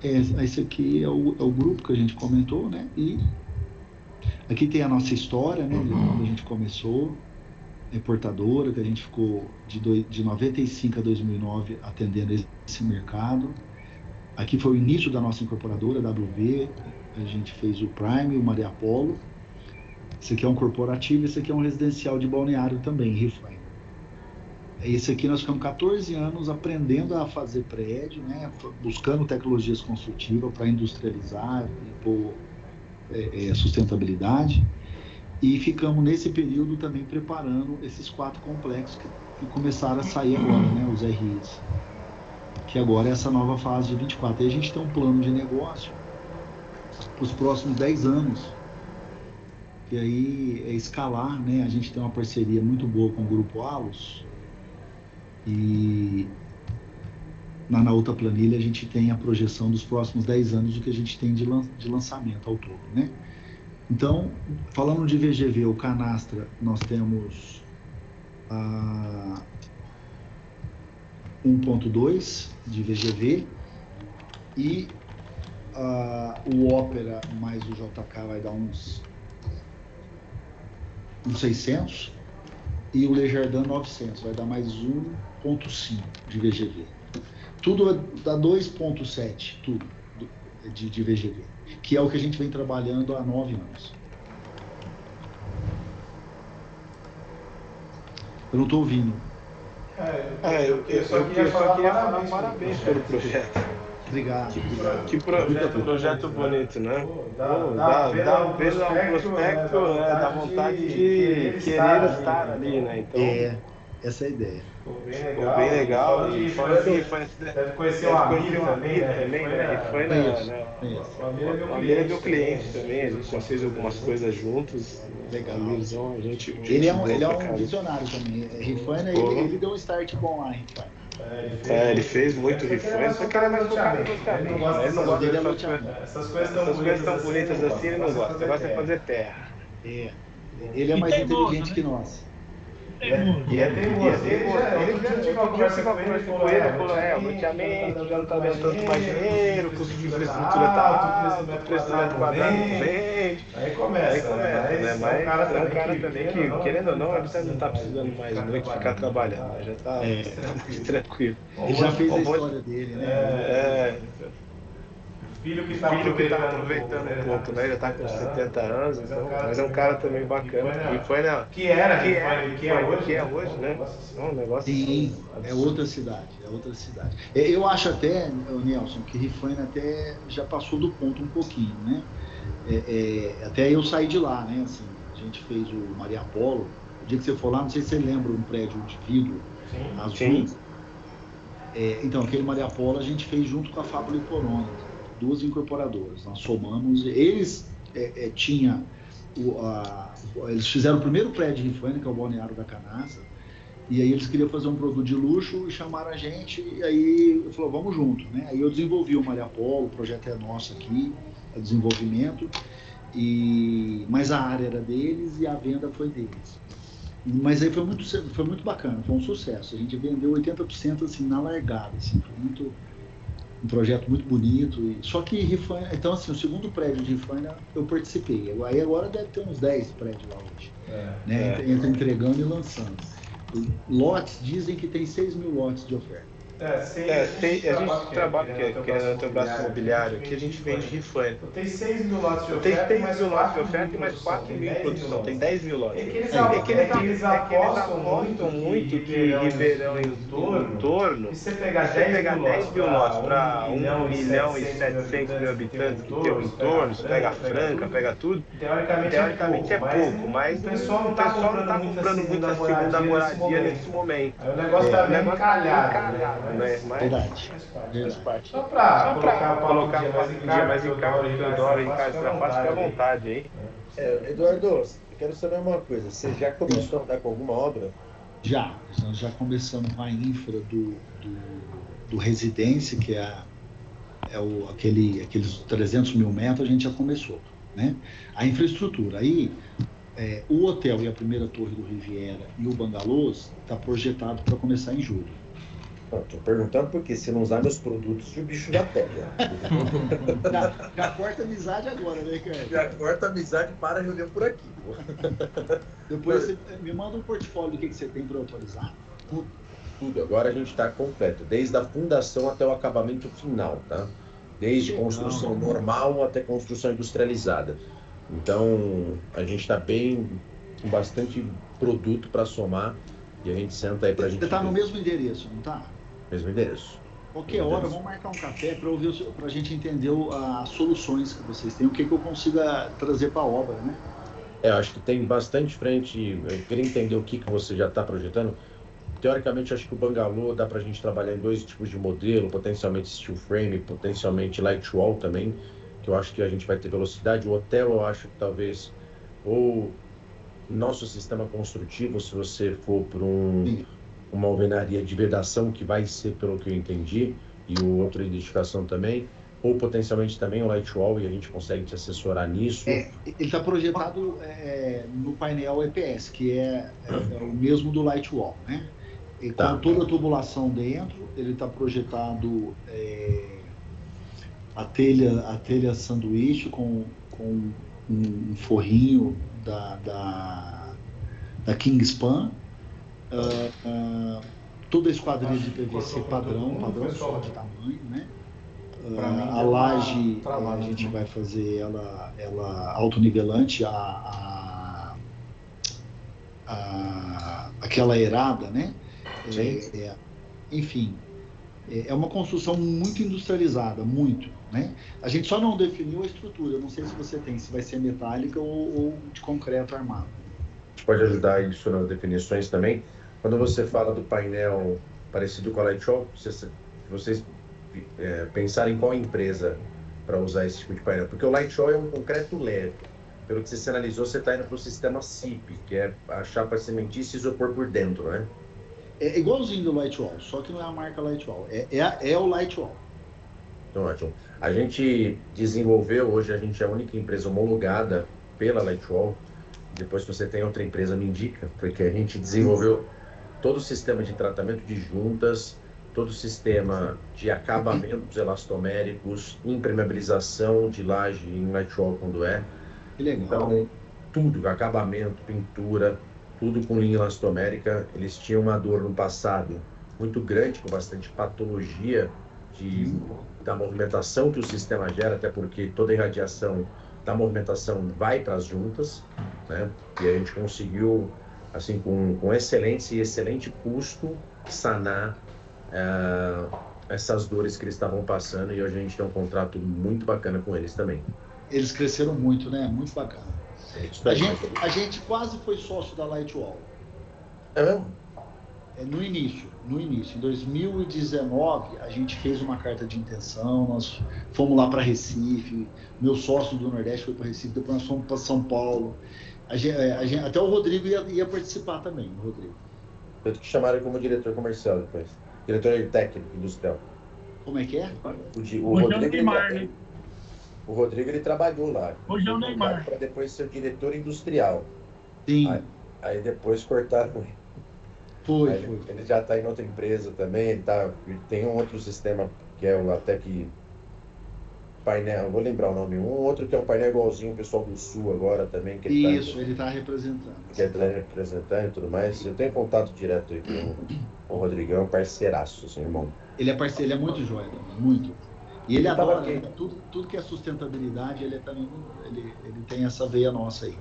Esse aqui é o grupo que a gente comentou, né? E aqui tem a nossa história, né? De quando a gente começou, importadora, que a gente ficou de 95 a 2009 atendendo esse mercado. Aqui foi o início da nossa incorporadora, a WB, a gente fez o Prime, o Maria Polo. Esse aqui é um corporativo, esse aqui é um residencial de balneário também, Refine. Esse aqui nós ficamos 14 anos aprendendo a fazer prédio, né? Buscando tecnologias construtivas para industrializar e pôr sustentabilidade. E ficamos nesse período também preparando esses 4 complexos que começaram a sair agora, né? Os RIs. Que agora é essa nova fase de 24. E a gente tem um plano de negócio para os próximos 10 anos, que aí é escalar, né? A gente tem uma parceria muito boa com o Grupo Allos, e na outra planilha a gente tem a projeção dos próximos 10 anos do que a gente tem de lançamento ao todo, né? Então, falando de VGV, o Canastra, nós temos 1.2 de VGV e o Ópera mais o JK vai dar uns 600 e o Le Jardin 900 vai dar mais 1.5 de VGV. Tudo dá 2.7, tudo de VGV, que é o que a gente vem trabalhando há 9 anos. Eu não estou ouvindo. Eu só queria falar parabéns pelo projeto. Obrigado. Que projeto bonito, né? Dá um prospecto, né? Dá vontade de querer estar ali, né? Então, essa é a ideia. Ficou bem legal. E deve conhecer o Amir também, né? O Amir é meu cliente também, a gente já fez algumas coisas juntos. Legal. Amirzão, Ele é um visionário também. Refine, ele deu um start bom lá, Refine. Ele fez muito refrão, só que ele é mais focado no loteamento. Ele não gosta Essas dessas coisas tão bonitas assim, ele não gosta. Ele gosta de fazer terra. Ele é mais inteligente que nós. E é teimoso. Ele tive uma conversa com ele, falou, o loteamento já não tá dando tanto mais dinheiro, o custo de infraestrutura tá alto, o preço do metro quadrado não vende. Aí começa, né? Mas é um cara também que, querendo ou não, ele não tá precisando mais muito ficar trabalhando, né? Já tá tranquilo. Ele já fez a história dele, né? Filho que tá aproveitando um pouco, né? Ele tá com 70 anos, então, mas é um cara também bacana. E foi, né? Que é hoje, né? Um negócio. Sim, é outra cidade. Eu acho até, Nelson, que Rifaina até já passou do ponto um pouquinho, né? Até eu saí de lá, né? Assim, a gente fez o Maria Polo. O dia que você for lá, não sei se você lembra, um prédio de vidro azul. Sim. Então, aquele Maria Polo a gente fez junto com a Fábula e Corona. 2 incorporadoras, nós somamos, eles eles fizeram o primeiro prédio de Rifaina, que é o Balneário da Canastra, e aí eles queriam fazer um produto de luxo e chamaram a gente, e aí falou, vamos junto, né? Aí eu desenvolvi o Maria Polo, o projeto é nosso aqui, é desenvolvimento, mas a área era deles e a venda foi deles. Mas aí foi muito bacana, foi um sucesso, a gente vendeu 80% assim, na largada, assim, foi um projeto muito bonito. Só que Rifaina, então assim, o segundo prédio de Rifaina eu participei. Aí agora deve ter uns 10 prédios lá hoje. Entra entregando e lançando. Lotes, dizem que tem 6 mil lotes de oferta. A gente trabalha, que é o braço imobiliário, que a gente vende Rifaina. Tem 6 mil lotes de oferta. Tem 6 mil lotes de oferta e mais 4 mil em produção. Tem 10 mil lotes. Eles apostam muito que Ribeirão e o entorno. E você pegar 10 mil lotes para 1 milhão e 700 mil habitantes que tem o entorno, você pega a Franca, pega tudo. Teoricamente é pouco, mas o pessoal não está comprando muito a segunda moradia nesse momento. Aí o negócio está bem encalhado. Verdade. Só pra colocar um dia mais em casa, que eu adoro em casa pra fácil, fica à vontade aí. Eduardo, eu quero saber uma coisa. Você já começou a andar com alguma obra? Nós já começamos com a infra do Residência, que aqueles 300 mil metros, a gente já começou, né? A infraestrutura. Aí, o hotel e a primeira torre do Riviera e o Bangalôs está projetado para começar em julho. Estou perguntando porque se não usar meus produtos, o bicho já pega. Já corta amizade agora, né, cara? Já corta amizade para jogar por aqui. Depois você me manda um portfólio do que você tem para autorizar. Tudo. Agora a gente está completo, desde a fundação até o acabamento final, tá? Desde construção normal até construção industrializada. Então, a gente está com bastante produto para somar e a gente senta aí para a gente... Você está no mesmo endereço, não está? Mesmo endereço. Qualquer hora, vamos marcar um café para a gente entender as soluções que vocês têm, o que eu consiga trazer para a obra, né? Eu acho que tem bastante frente. Eu queria entender o que você já está projetando. Teoricamente, acho que o Bangalô dá para a gente trabalhar em 2 tipos de modelo, potencialmente steel frame, potencialmente light wall também, que eu acho que a gente vai ter velocidade. O hotel, eu acho que talvez, ou nosso sistema construtivo, se você for para uma alvenaria de vedação, que vai ser, pelo que eu entendi, e o outro identificação também, ou potencialmente também o light wall, e a gente consegue te assessorar nisso. Ele está projetado no painel EPS, que é o mesmo do light wall, né? E com toda a tubulação dentro, ele está projetado a telha sanduíche com um forrinho da Kingspan, toda a esquadrilha de PVC padrão só de tamanho, né? A laje, a gente vai fazer ela autonivelante, aquela aerada, né? Enfim, é uma construção muito industrializada, muito, né? A gente só não definiu a estrutura, eu não sei se você tem, se vai ser metálica ou de concreto armado. A gente pode ajudar isso nas definições também. Quando você fala do painel parecido com a Light Wall, vocês pensarem em qual empresa para usar esse tipo de painel, porque o Light Wall é um concreto leve. Pelo que você sinalizou, você está indo para o sistema CIP, que é a chapa cimentícia e isopor por dentro, né? É igualzinho do Lightwall, só que não é a marca Lightwall, é o Lightwall. Então, ótimo. A gente desenvolveu, hoje a gente é a única empresa homologada pela Lightwall. Depois, se você tem outra empresa, me indica, porque a gente desenvolveu todo o sistema de tratamento de juntas, todo o sistema de acabamentos elastoméricos, impermeabilização de laje em Lightwall quando é. Que legal. Então, tudo, acabamento, pintura, tudo com linha elastomérica. Eles tinham uma dor no passado muito grande, com bastante patologia da movimentação que o sistema gera, até porque toda a irradiação da movimentação vai para as juntas, né? E a gente conseguiu, assim, com excelente custo, sanar essas dores que eles estavam passando, e hoje a gente tem um contrato muito bacana com eles também. Eles cresceram muito, né? Muito bacana. A gente quase foi sócio da Lightwall. É mesmo? No início. Em 2019, a gente fez uma carta de intenção, nós fomos lá para Recife, meu sócio do Nordeste foi para Recife, depois nós fomos para São Paulo. Até o Rodrigo ia participar também, o Rodrigo. Eu te chamaram como diretor comercial depois. Diretor técnico industrial. Como é que é? Hoje é o Neymar, né? O Rodrigo, ele trabalhou lá. Hoje é o Neymar. Para depois ser diretor industrial. Sim. Aí depois cortaram ele. Foi. Ele já está em outra empresa também. Ele tem um outro sistema que é o Atec painel, vou lembrar o nome. Um outro que é um painel igualzinho o pessoal do Sul agora também. Que ele está representando. Que ele está representando e tudo mais. Eu tenho contato direto aí com o Rodrigão, parceiraço, assim, irmão. Ele é muito jóia também, muito. E ele adora, né? Tudo que é sustentabilidade, ele tem essa veia nossa aí.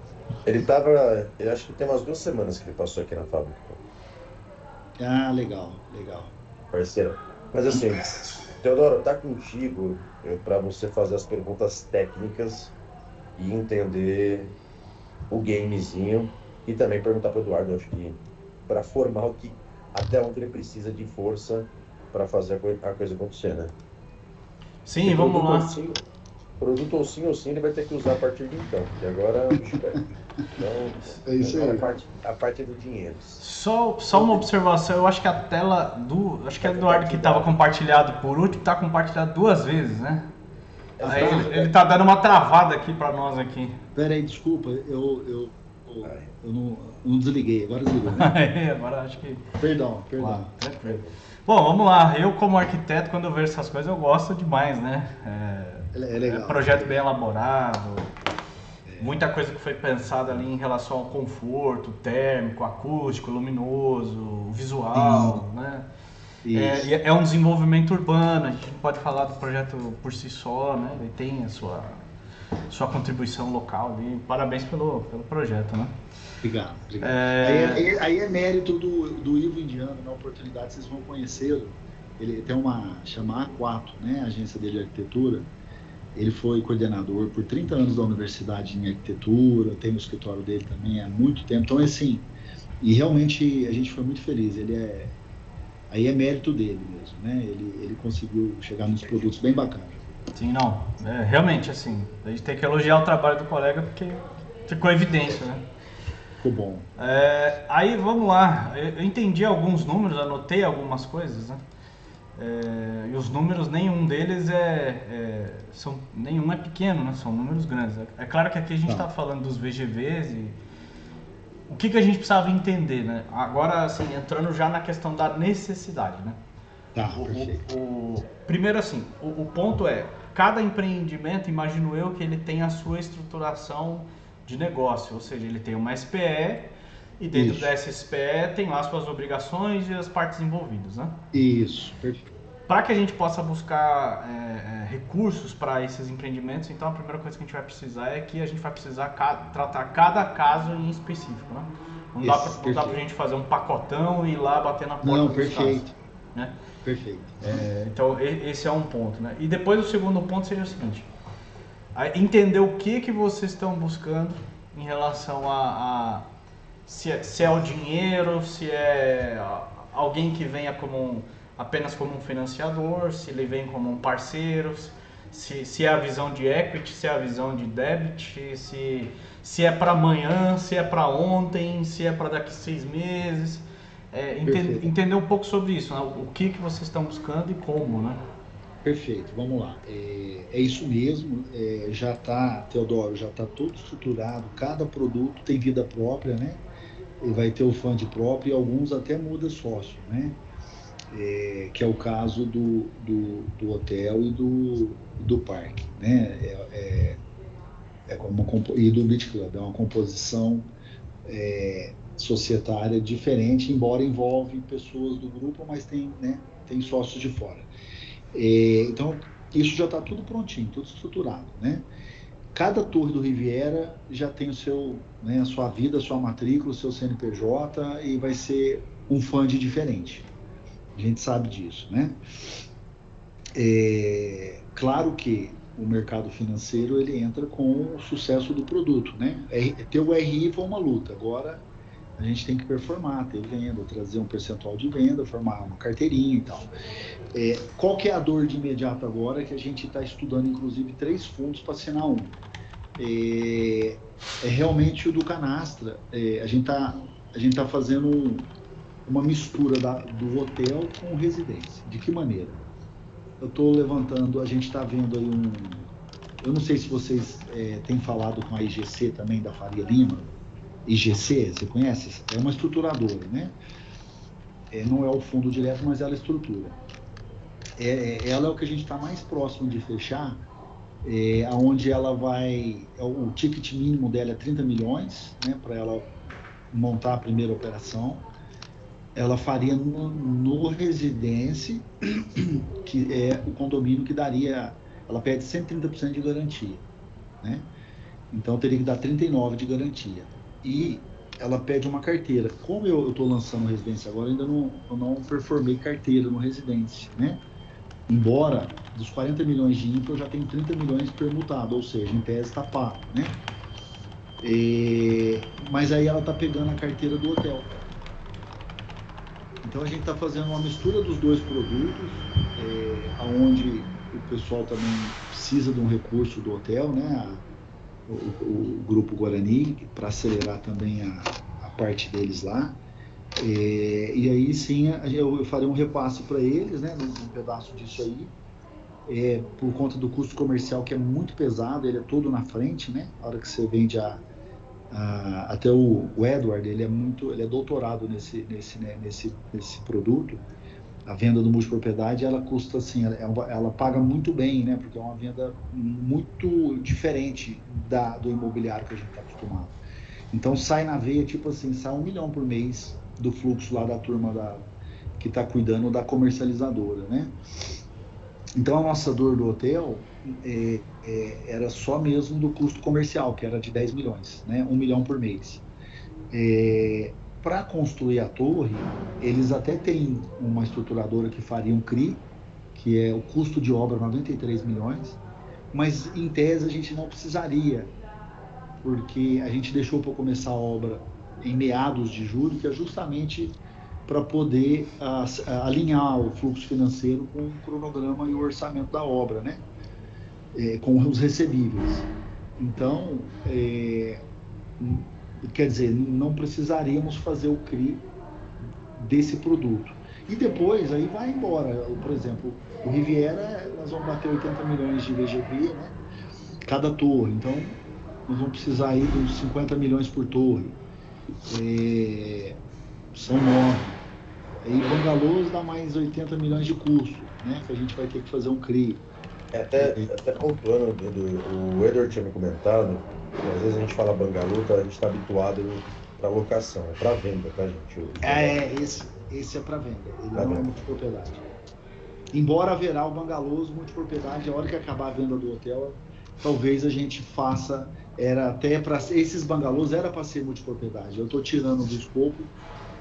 Eu acho que tem umas 2 semanas que ele passou aqui na fábrica. Ah, legal. Parceiro. Mas assim, Teodoro, tá contigo para você fazer as perguntas técnicas e entender o gamezinho, e também perguntar para o Eduardo, acho que para formar até onde ele precisa de força para fazer a coisa acontecer, né? Sim, vamos lá. Produto ou sim, ele vai ter que usar a partir de então, porque agora então, é isso aí. A parte do dinheiro. Só uma observação, eu acho que a tela acho que é o Eduardo que estava compartilhado por último, está compartilhado 2 vezes, né? Aí ele tá dando uma travada aqui para nós aqui. Pera aí, desculpa, eu não desliguei, agora desligou, né? Agora acho que... Perdão. Tranquilo. Bom, vamos lá. Eu, como arquiteto, quando eu vejo essas coisas, eu gosto demais, né? É legal. Projeto bem elaborado, muita coisa que foi pensada ali em relação ao conforto térmico, acústico, luminoso, visual, né? É um desenvolvimento urbano, a gente não pode falar do projeto por si só, né? Ele tem a sua contribuição local ali. Parabéns pelo projeto, né? Obrigado. Aí é mérito do Ivo Indiano, na oportunidade vocês vão conhecê-lo. Ele tem uma chamada A4, né, a agência dele de arquitetura. Ele foi coordenador por 30 anos da universidade em arquitetura, tem o escritório dele também há muito tempo. Então, assim, e realmente a gente foi muito feliz. Aí é mérito dele mesmo, né? Ele conseguiu chegar nos produtos bem bacanas. Sim, não. Realmente, assim, a gente tem que elogiar o trabalho do colega porque ficou evidência, né? Ficou bom. Aí vamos lá, eu entendi alguns números, anotei algumas coisas, né? E os números, nenhum deles nenhum é pequeno, né? São números grandes. É claro que aqui a gente está falando dos VGVs e o que a gente precisava entender, né? Agora, assim, entrando já na questão da necessidade, né? Tá, perfeito. Primeiro, assim, o ponto é, cada empreendimento, imagino eu, que ele tem a sua estruturação de negócio, ou seja, ele tem uma SPE e dentro dessa SPE tem lá as suas obrigações e as partes envolvidas, né? Isso, perfeito. Para que a gente possa buscar recursos para esses empreendimentos, então a primeira coisa que a gente vai precisar é que a gente vai precisar tratar cada caso em específico, né? Não dá para a gente fazer um pacotão e ir lá bater na porta dos casos, né? Perfeito. Então esse é um ponto, né? E depois o segundo ponto seria o seguinte: entender o que vocês estão buscando em relação se é o dinheiro, se é alguém que venha apenas como um financiador, se ele vem como um parceiro, se é a visão de equity, se é a visão de debit, se é para amanhã, se é para ontem, se é para daqui 6 meses. entender um pouco sobre isso, né? O que vocês estão buscando e como, né? Perfeito, vamos lá. É isso mesmo, já está, Teodoro, já está todo estruturado, cada produto tem vida própria, né? E vai ter o fund próprio e alguns até muda sócio, né? Que é o caso do hotel e do parque, né? E do Beach Club, é uma composição societária diferente, embora envolve pessoas do grupo, mas tem sócios de fora. Então, isso já está tudo prontinho, tudo estruturado, né? Cada torre do Riviera já tem o seu, a sua vida, a sua matrícula, o seu CNPJ e vai ser um fund diferente. A gente sabe disso, né? Claro que o mercado financeiro ele entra com o sucesso do produto, né? Ter o RI foi uma luta, agora a gente tem que performar, ter venda, trazer um percentual de venda, formar uma carteirinha e tal. Qual que é a dor de imediato agora? Que a gente está estudando, inclusive, 3 fundos para assinar um. Realmente o do Canastra. A gente tá fazendo uma mistura do hotel com residência. De que maneira? Eu estou levantando, a gente está vendo aí eu não sei se vocês têm falado com a IGC também, da Faria Lima. IGC, você conhece? É uma estruturadora, né? Não é o fundo direto, mas ela estrutura. Ela é o que a gente está mais próximo de fechar, onde ela vai... O ticket mínimo dela é 30 milhões, né? Para ela montar a primeira operação. Ela faria no Residência, que é o condomínio que daria... Ela pede 130% de garantia, né? Então teria que dar 39% de garantia. E ela pede uma carteira. Como eu estou lançando Residência agora, ainda eu não performei carteira no Residência, né? Embora dos 40 milhões de INPA eu já tenho 30 milhões permutado, ou seja, em tese está pago, né? Mas aí ela está pegando a carteira do hotel. Então a gente está fazendo uma mistura dos 2 produtos, onde o pessoal também precisa de um recurso do hotel, né? O Grupo Guarani, para acelerar também a parte deles lá. E aí sim eu farei um repasse para eles, né, num pedaço disso aí, por conta do custo comercial que é muito pesado, ele é todo na frente, né? A hora que você vende até o Edward, ele é doutorado nesse produto. A venda do multipropriedade, ela custa assim, ela paga muito bem, né? Porque é uma venda muito diferente do imobiliário que a gente está acostumado. Então sai na veia, tipo assim, sai 1 milhão por mês do fluxo lá da turma que está cuidando da comercializadora, né? Então a nossa dor do hotel era só mesmo do custo comercial, que era de 10 milhões, né? 1 milhão por mês. Para construir a torre, eles até têm uma estruturadora que faria um CRI, que é o custo de obra 93 milhões, mas em tese a gente não precisaria, porque a gente deixou para começar a obra em meados de julho, que é justamente para poder alinhar o fluxo financeiro com o cronograma e o orçamento da obra, né? Com os recebíveis. Então, quer dizer, não precisaríamos fazer o CRI desse produto. E depois, aí vai embora. Por exemplo, o Riviera, nós vamos bater 80 milhões de VGV, né? Cada torre. Então, nós vamos precisar aí de uns 50 milhões por torre. São 9. Aí Bangalôs dá mais 80 milhões de custo, né? Que a gente vai ter que fazer um CRI. Até pontuando, o Edward tinha me comentado, que às vezes a gente fala Bangalô, a gente está habituado para locação, é para venda, tá, gente? Esse é para venda, ele não é multipropriedade. Embora haverá o Bangalôs multipropriedade, a hora que acabar a venda do hotel, talvez a gente faça, esses Bangalôs era para ser multipropriedade. Eu estou tirando do escopo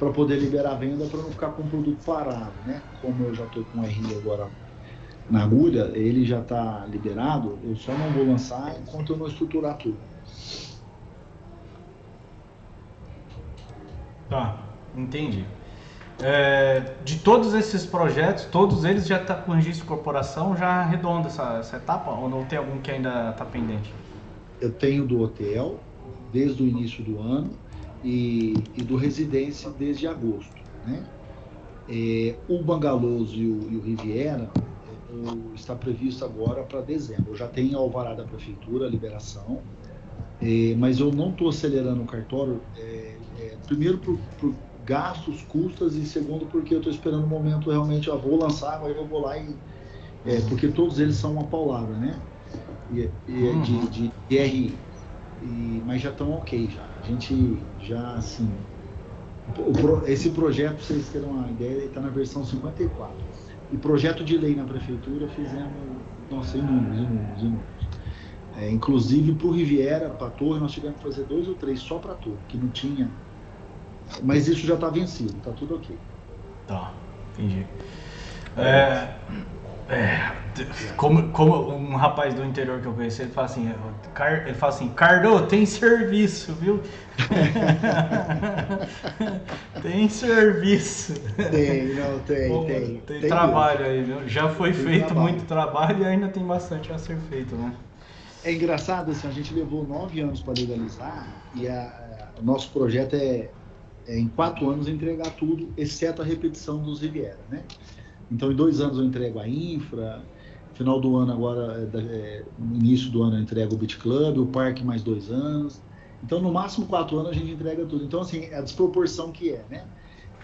para poder liberar a venda, para não ficar com o produto parado, né? Como eu já estou com o RI agora na agulha, ele já está liberado, eu só não vou lançar enquanto eu não estruturar tudo. Tá, entendi. De todos esses projetos, todos eles já estão com registro de corporação, já arredonda essa etapa, ou não tem algum que ainda está pendente? Eu tenho do hotel, desde o início do ano, e do Residência desde agosto. né? O Bangalôs e o Riviera está previsto agora para dezembro. Eu já tenho a alvará da prefeitura, a liberação, mas eu não estou acelerando o cartório, primeiro por gastos, custas, e segundo porque eu estou esperando o momento realmente, eu vou lançar, aí eu vou lá porque todos eles são uma paulada, né? De RI, mas já estão ok já. A gente já, assim, esse projeto, para vocês terem uma ideia, está na versão 54. E projeto de lei na prefeitura fizemos, nossa, inúmeros. Inclusive para o Riviera, para a torre, nós tivemos que fazer 2 ou 3 só para a torre, que não tinha. Mas isso já está vencido, está tudo ok. Tá, entendi. Como um rapaz do interior que eu conheci, ele fala assim, Cardo, tem serviço, viu? Tem serviço. Tem trabalho aí, viu? Já foi feito muito trabalho e ainda tem bastante a ser feito, né? É engraçado, assim, a gente levou 9 anos para legalizar e o nosso projeto é em 4 anos entregar tudo, exceto a repetição dos Riviera, né? Então, em 2 anos eu entrego a infra, final do ano agora, no início do ano eu entrego o Beach Club, o parque mais 2 anos. Então, no máximo 4 anos a gente entrega tudo. Então, assim, é a desproporção que né?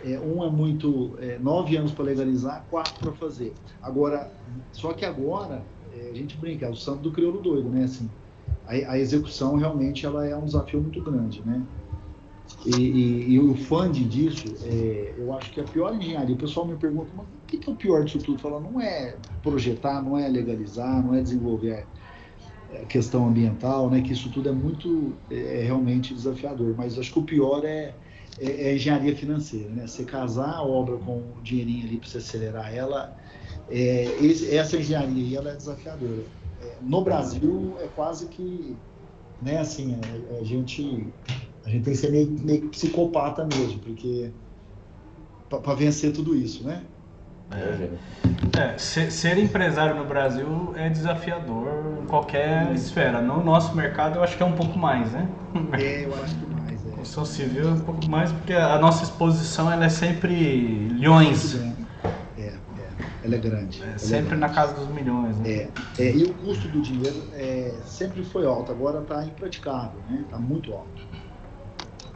É 9 anos para legalizar, 4 para fazer. Agora, só que agora, a gente brinca, é o santo do crioulo doido, né? Assim, a execução realmente ela é um desafio muito grande, né? E o funding disso, eu acho que a pior engenharia, o pessoal me pergunta, mas o que é o pior disso tudo? Fala, não é projetar, não é legalizar, não é desenvolver a questão ambiental, né? Que isso tudo é muito, realmente desafiador, mas acho que o pior é a engenharia financeira, né? Você casar a obra com o dinheirinho ali para você acelerar ela, essa engenharia aí, ela é desafiadora. No Brasil, é quase que, né, assim, a gente tem que ser meio psicopata mesmo, porque para vencer tudo isso, né? Ser empresário no Brasil é desafiador em qualquer esfera. No nosso mercado eu acho que é um pouco mais, né? Eu acho que mais. Construção civil é um pouco mais, porque a nossa exposição ela é sempre milhões. Ela é grande. Sempre na casa dos milhões, né? E o custo do dinheiro sempre foi alto, agora está impraticável, né? Está muito alto.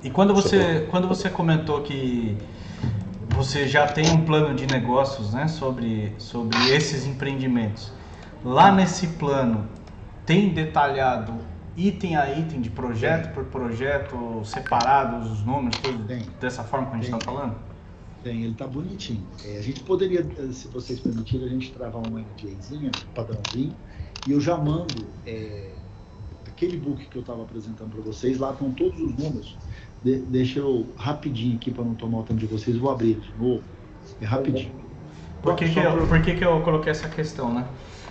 E quando você comentou que você já tem um plano de negócios, né, sobre esses empreendimentos, lá nesse plano tem detalhado item a item, de projeto por projeto, separados os números, tudo dessa forma que a gente está falando? Tem, ele está bonitinho. A gente poderia, se vocês permitirem, a gente travar uma NDAzinha, padrãozinho, e eu já mando aquele book que eu estava apresentando para vocês, lá estão todos os números. Deixa eu rapidinho aqui para não tomar o tempo de vocês, vou abrir ele de novo, rapidinho. Por que eu coloquei essa questão, né?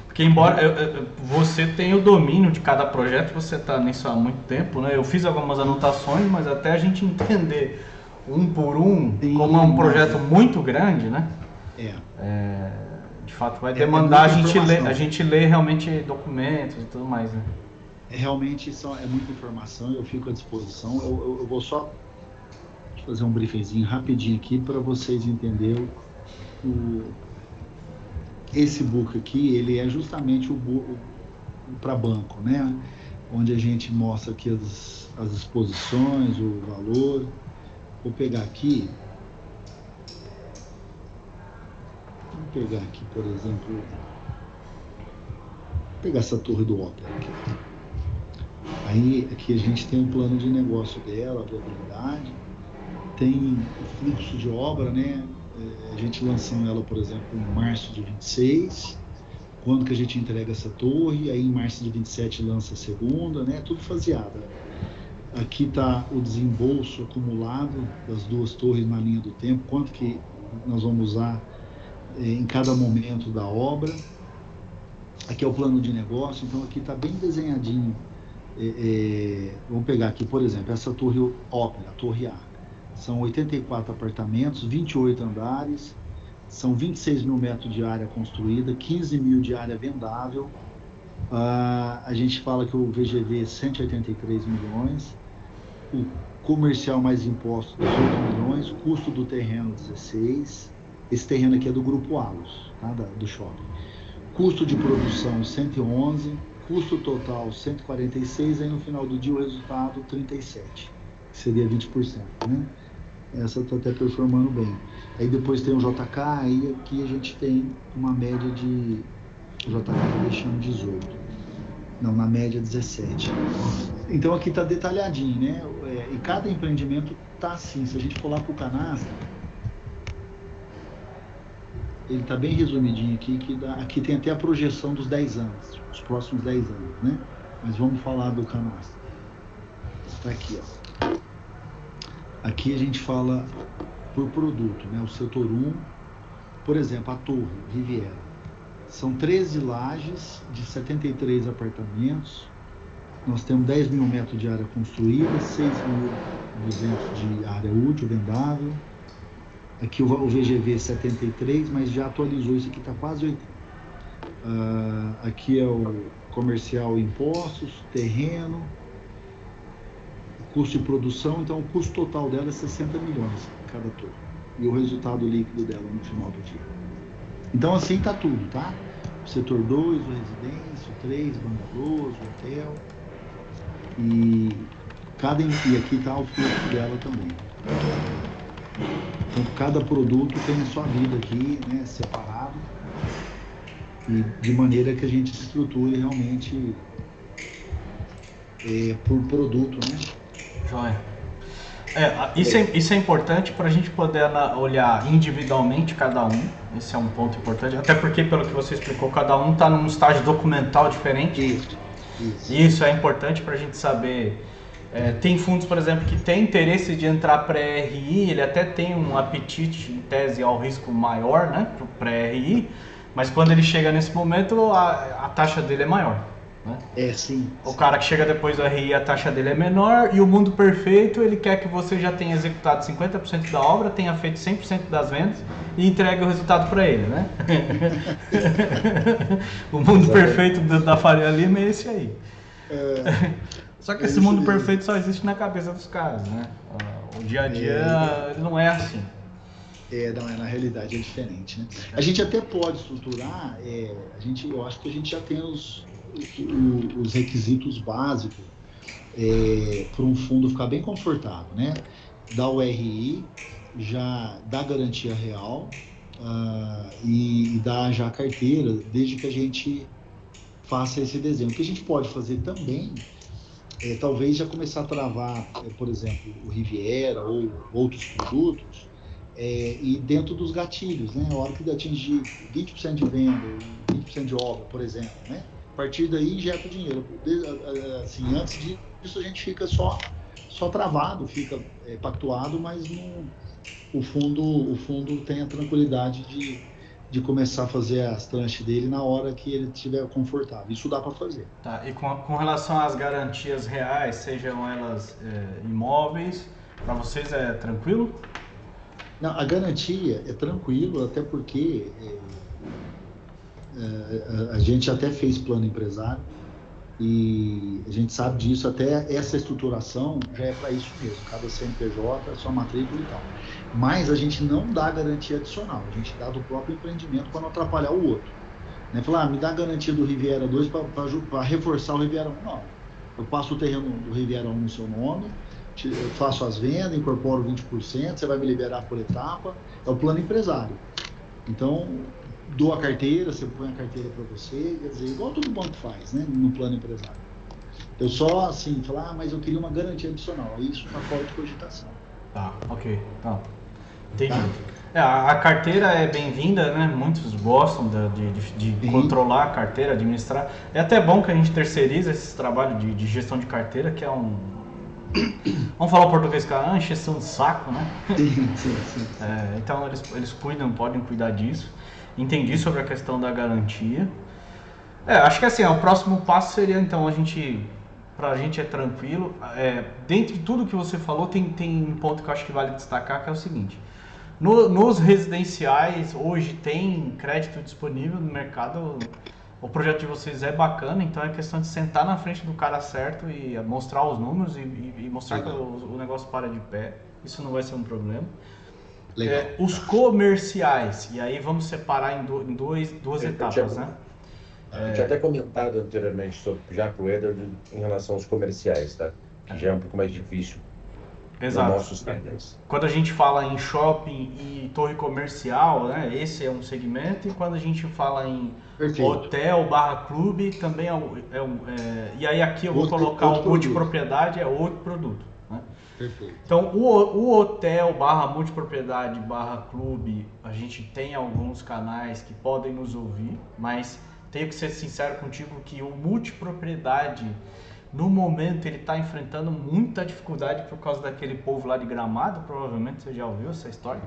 Porque embora você tenha o domínio de cada projeto, você está nisso há muito tempo, né? Eu fiz algumas anotações, mas até a gente entender um por um, como é um projeto muito grande, né? De fato vai demandar a gente ler realmente documentos e tudo mais, né? Realmente é muita informação, eu fico à disposição. Eu vou só fazer um briefingzinho rapidinho aqui para vocês entenderem. Esse book aqui, ele é justamente o para banco, né? Onde a gente mostra aqui as exposições, o valor. Vou pegar aqui. Por exemplo, vou pegar essa torre do Ópera aqui. Aí aqui a gente tem um plano de negócio dela, a viabilidade, tem o fluxo de obra, né? A gente lançando ela, por exemplo, em março de 26, quando que a gente entrega essa torre, aí em março de 27 lança a segunda, né? Tudo faseado. Aqui está o desembolso acumulado das 2 torres na linha do tempo, quanto que nós vamos usar em cada momento da obra. Aqui é o plano de negócio, então aqui está bem desenhadinho. Vamos pegar aqui, por exemplo, essa torre Ópera, a torre A. São 84 apartamentos, 28 andares, são 26 mil metros de área construída, 15 mil de área vendável. A gente fala que o VGV é 183 milhões. o comercial mais imposto 18 milhões, custo do terreno 16, esse terreno aqui é do Grupo Allos, tá? Do shopping. Custo de produção 111, custo total 146, aí no final do dia o resultado 37, que seria 20%, né? Essa está até performando bem. Aí depois tem o JK, aí aqui a gente tem uma média de... O JK está deixando 18. Não, na média 17. Então aqui está detalhadinho, né? E cada empreendimento está assim. Se a gente for lá para o Canastra, ele está bem resumidinho aqui, aqui tem até a projeção dos 10 anos, os próximos 10 anos, né? Mas vamos falar do Canastra. Está aqui, ó. Aqui a gente fala por produto, né? O setor 1, por exemplo, a Torre Riviera. São 13 lajes de 73 apartamentos. Nós temos 10 mil metros de área construída, 6.200 de área útil, vendável. Aqui o VGV 73, mas já atualizou, isso aqui está quase 80. Aqui é o comercial e impostos, terreno, custo de produção, então o custo total dela é 60 milhões cada torre. E o resultado líquido dela no final do dia. Então assim está tudo, tá? O setor 2, o residência, o 3, bangalôs, o hotel. E aqui está o fluxo dela também. Então cada produto tem a sua vida aqui, né, separado. E de maneira que a gente estruture realmente por produto, né? Joia. Isso é importante para a gente poder olhar individualmente cada um. Esse é um ponto importante. Até porque, pelo que você explicou, cada um está num estágio documental diferente. Isso é importante para a gente saber. Tem fundos, por exemplo, que tem interesse de entrar pré-RI, ele até tem um apetite, em tese, ao risco maior, né, para o pré-RI, mas quando ele chega nesse momento, a taxa dele é maior. Né? Sim. O cara que chega depois do RI, a taxa dele é menor, e o mundo perfeito, ele quer que você já tenha executado 50% da obra, tenha feito 100% das vendas e entregue o resultado para ele, né? O mundo perfeito da Faria Lima é esse aí. Só que esse mundo perfeito só existe na cabeça dos caras, né? O dia a dia ele não é assim. Na realidade é diferente, né? A gente até pode estruturar, eu acho que a gente já tem os requisitos básicos para um fundo ficar bem confortável, né? Dá o RI, já dá garantia real e dá já a carteira, desde que a gente faça esse desenho. O que a gente pode fazer também talvez já começar a travar, por exemplo, o Riviera ou outros produtos e dentro dos gatilhos, né? A hora que atingir 20% de venda, 20% de obra, por exemplo, né? A partir daí injeta o dinheiro. Assim, antes disso a gente fica só travado, fica pactuado, mas o fundo tem a tranquilidade de começar a fazer as tranches dele na hora que ele estiver confortável. Isso dá para fazer. Tá, e com relação às garantias reais, sejam elas imóveis, para vocês é tranquilo? Não, a garantia é tranquilo, até porque a gente até fez plano empresário e a gente sabe disso, até essa estruturação já é para isso mesmo, cada CNPJ, sua matrícula e tal. Mas a gente não dá garantia adicional, a gente dá do próprio empreendimento para não atrapalhar o outro. Né? Falar, me dá a garantia do Riviera 2 para reforçar o Riviera 1. Não, eu passo o terreno do Riviera 1 no seu nome, eu faço as vendas, incorporo 20%, você vai me liberar por etapa, é o plano empresário. Então, dou a carteira, você põe a carteira para você, quer dizer, igual todo banco faz, né, no plano empresário. Eu só, assim, falar, mas eu queria uma garantia adicional, aí isso está fora de cogitação. Tá, ok, tá. Entendi. Tá. A carteira é bem-vinda, né? Muitos gostam de controlar a carteira, administrar. É até bom que a gente terceiriza esse trabalho de gestão de carteira, que é vamos falar o português, cara, é uma encheção de saco, né? Sim. Então eles podem cuidar disso. Entendi sobre a questão da garantia. Acho que assim, o próximo passo seria então pra gente é tranquilo. Dentre tudo que você falou, tem um ponto que eu acho que vale destacar, que é o seguinte. Nos residenciais, hoje tem crédito disponível no mercado o projeto de vocês é bacana, então é questão de sentar na frente do cara certo e mostrar os números e mostrar que o negócio para de pé. Isso não vai ser um problema. Os comerciais, e aí vamos separar em duas etapas, né? Eu tinha até comentado anteriormente já com o Eder em relação aos comerciais, tá? Que já é um pouco mais difícil. Exato. Nossos canais. Quando a gente fala em shopping e torre comercial, né, esse é um segmento, e quando a gente fala em hotel / clube, também e aí aqui eu vou colocar o multipropriedade, é outro produto. Né? Perfeito. Então o hotel / multipropriedade / clube, a gente tem alguns canais que podem nos ouvir, mas tenho que ser sincero contigo que o multipropriedade, no momento, ele está enfrentando muita dificuldade por causa daquele povo lá de Gramado. Provavelmente você já ouviu essa história.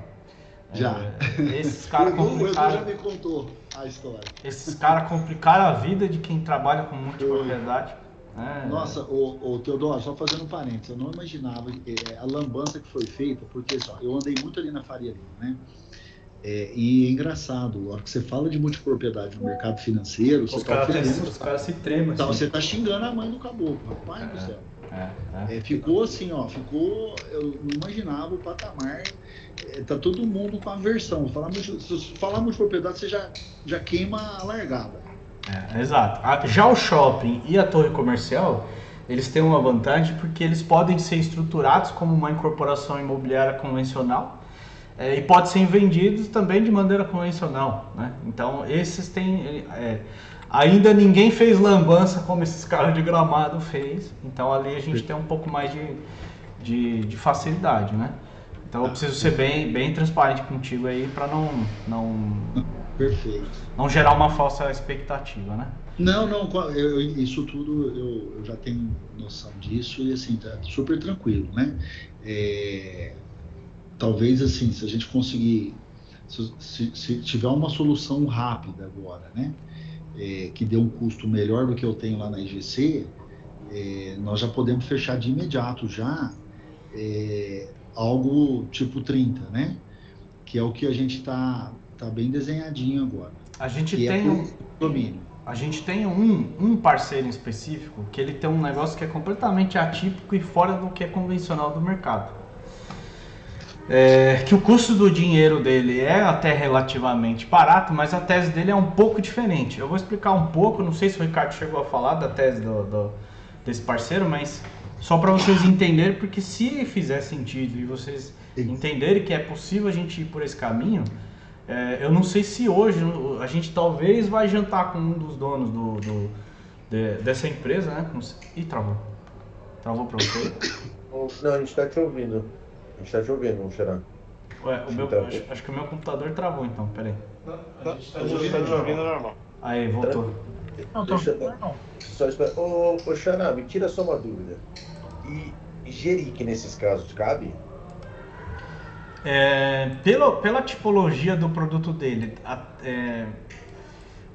Já. Esses caras complicaram. já me contou a história. Esses caras complicaram a vida de quem trabalha com multipropriedade. Nossa, o Teodoro, só fazendo um parênteses, eu não imaginava a lambança que foi feita, porque só, eu andei muito ali na Faria Lima, né? E é engraçado, a hora que você fala de multipropriedade no mercado financeiro, os caras se tremem. Então, você tá xingando a mãe do caboclo, rapaz do céu. Ficou assim, eu não imaginava o patamar, tá todo mundo com aversão. Se falar multipropriedade, você já queima a largada. Exato. Já o shopping e a torre comercial, eles têm uma vantagem porque eles podem ser estruturados como uma incorporação imobiliária convencional, e pode ser vendidos também de maneira convencional, né? Então esses têm, ainda ninguém fez lambança como esses caras de Gramado fez, então ali a gente tem um pouco mais de facilidade, né? Então eu preciso ser bem transparente contigo aí para Perfeito. Não gerar uma falsa expectativa, né? Não, isso tudo eu já tenho noção disso e assim, tá super tranquilo, né? Talvez assim, se a gente conseguir, se tiver uma solução rápida agora, né? Que dê um custo melhor do que eu tenho lá na IGC, nós já podemos fechar de imediato já algo tipo 30, né? Que é o que a gente tá bem desenhadinho agora. A gente tem um parceiro em específico que ele tem um negócio que é completamente atípico e fora do que é convencional do mercado. Que o custo do dinheiro dele é até relativamente barato, mas a tese dele é um pouco diferente. Eu vou explicar um pouco, não sei se o Ricardo chegou a falar da tese desse parceiro, mas só para vocês entenderem, porque se fizer sentido e vocês entenderem que é possível a gente ir por esse caminho, eu não sei se hoje a gente talvez vai jantar com um dos donos dessa empresa, né? Ih, travou. Travou para você? Não, a gente está te ouvindo. A gente está te ouvindo, Xará. Acho que o meu computador travou então, peraí. A gente está te ouvindo normal. Aí, voltou. Só espera. Ô Xará, me tira só uma dúvida. E Jerique nesses casos cabe? Pela tipologia do produto dele,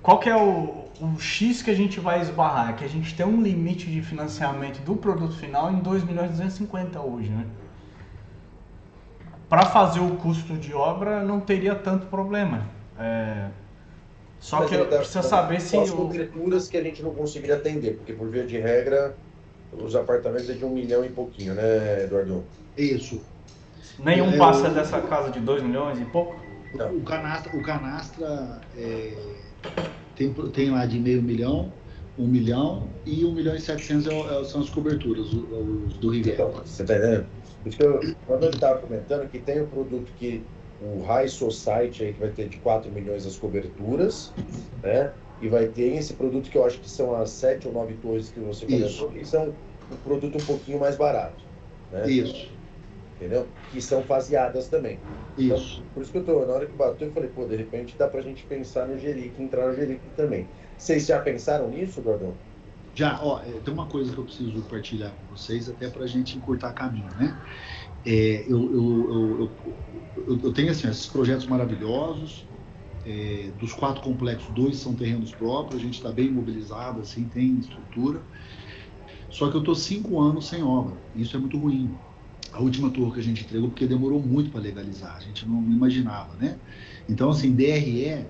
qual que é o X que a gente vai esbarrar? É que a gente tem um limite de financiamento do produto final em 2.250.000 hoje, né? Para fazer o custo de obra não teria tanto problema. Só que precisa saber se... As coberturas que a gente não conseguiria atender, porque por via de regra, os apartamentos é de 1 milhão e pouquinho, né, Eduardo? Isso. Nenhum passa dessa casa de 2 milhões e pouco? Não. O canastra tem lá de meio milhão, 1 milhão e 1.700.000 são as coberturas, os do Riviera. Então, você está entendendo? Por isso que quando ele estava comentando que tem o produto que o High Society aí, que vai ter de 4 milhões as coberturas, né? E vai ter esse produto que eu acho que são as 7 ou 9 torres que você comentou, que são um produto um pouquinho mais barato, né? Isso. Entendeu? Que são faseadas também. Isso. Então, por isso que na hora que bateu, eu falei, de repente dá pra gente pensar no Jerique, entrar no Jerique também. Vocês já pensaram nisso, Gordão? Já, tem uma coisa que eu preciso partilhar com vocês, até pra gente encurtar caminho, né? Eu tenho, assim, esses projetos maravilhosos, dos 4 complexos, 2 são terrenos próprios, a gente está bem mobilizado, assim, tem estrutura, só que eu tô 5 anos sem obra, isso é muito ruim. A última torre que a gente entregou, porque demorou muito para legalizar, a gente não imaginava, né? Então, assim, DRE,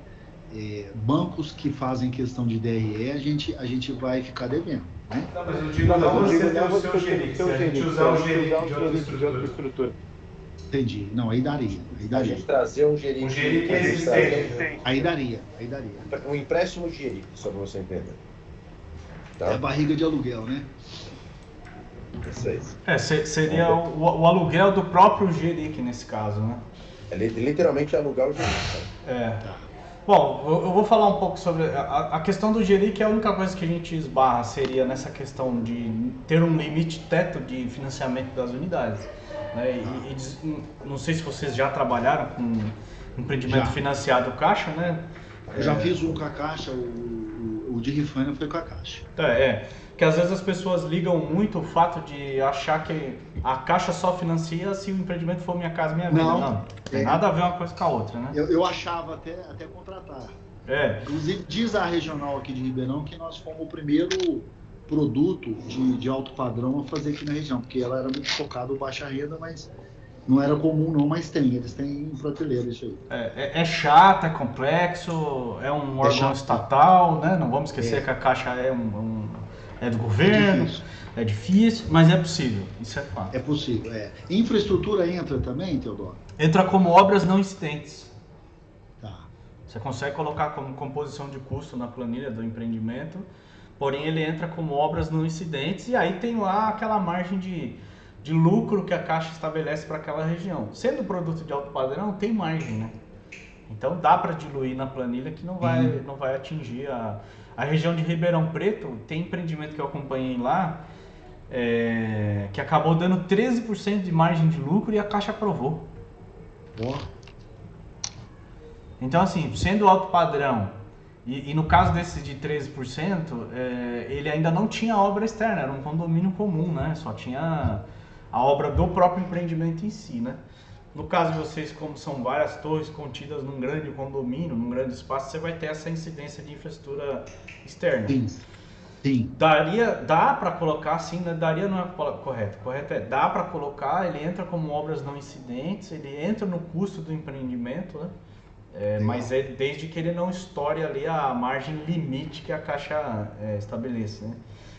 bancos que fazem questão de DRE, a gente vai ficar devendo. Né? Não, mas eu digo não você ter o seu GERIC, se a gente usar o GERIC de outra estrutura. Entendi. Não, aí daria. A gente trazer um GERIC. Um GERIC existente. Aí daria. Um empréstimo de GERIC, só para você entender. Tá? É a barriga de aluguel, né? Isso aí. Seria o aluguel do próprio GERIC nesse caso, né? É literalmente alugar o GERIC. Tá. Bom, eu vou falar um pouco sobre a questão do GERIC. A única coisa que a gente esbarra seria nessa questão de ter um limite teto de financiamento das unidades. Né? Não sei se vocês já trabalharam com empreendimento financiado Caixa, né? Eu já fiz um com a Caixa, o de Rifânia foi com a Caixa. Que às vezes as pessoas ligam muito o fato de achar que a Caixa só financia se o empreendimento for Minha Casa Minha Vida. Não tem nada a ver uma coisa com a outra, né? Eu achava até contratar. Inclusive diz a regional aqui de Ribeirão que nós fomos o primeiro produto de alto padrão a fazer aqui na região, porque ela era muito focada em baixa renda, mas não era comum não, mas eles têm em prateleira isso aí. É chato, é complexo, é um órgão estatal, né? Não vamos esquecer que a Caixa é do governo, é difícil, mas é possível, isso é fato. É possível, Infraestrutura entra também, Teodoro? Entra como obras não incidentes. Tá. Você consegue colocar como composição de custo na planilha do empreendimento, porém ele entra como obras não incidentes e aí tem lá aquela margem de lucro que a Caixa estabelece para aquela região. Sendo produto de alto padrão, tem margem, né? Então dá para diluir na planilha que não vai atingir a região de Ribeirão Preto. Tem empreendimento que eu acompanhei lá que acabou dando 13% de margem de lucro e a Caixa aprovou. Então assim, sendo alto padrão e no caso desse de 13%, ele ainda não tinha obra externa, era um condomínio comum, né? Só tinha a obra do próprio empreendimento em si, né? No caso de vocês, como são várias torres contidas num grande condomínio, num grande espaço, você vai ter essa incidência de infraestrutura externa. Sim. Dá para colocar, sim, né? Daria não é correto. Correto é, dá para colocar, ele entra como obras não incidentes, ele entra no custo do empreendimento, né? Mas desde que ele não estoure ali a margem limite que a Caixa estabelece, né?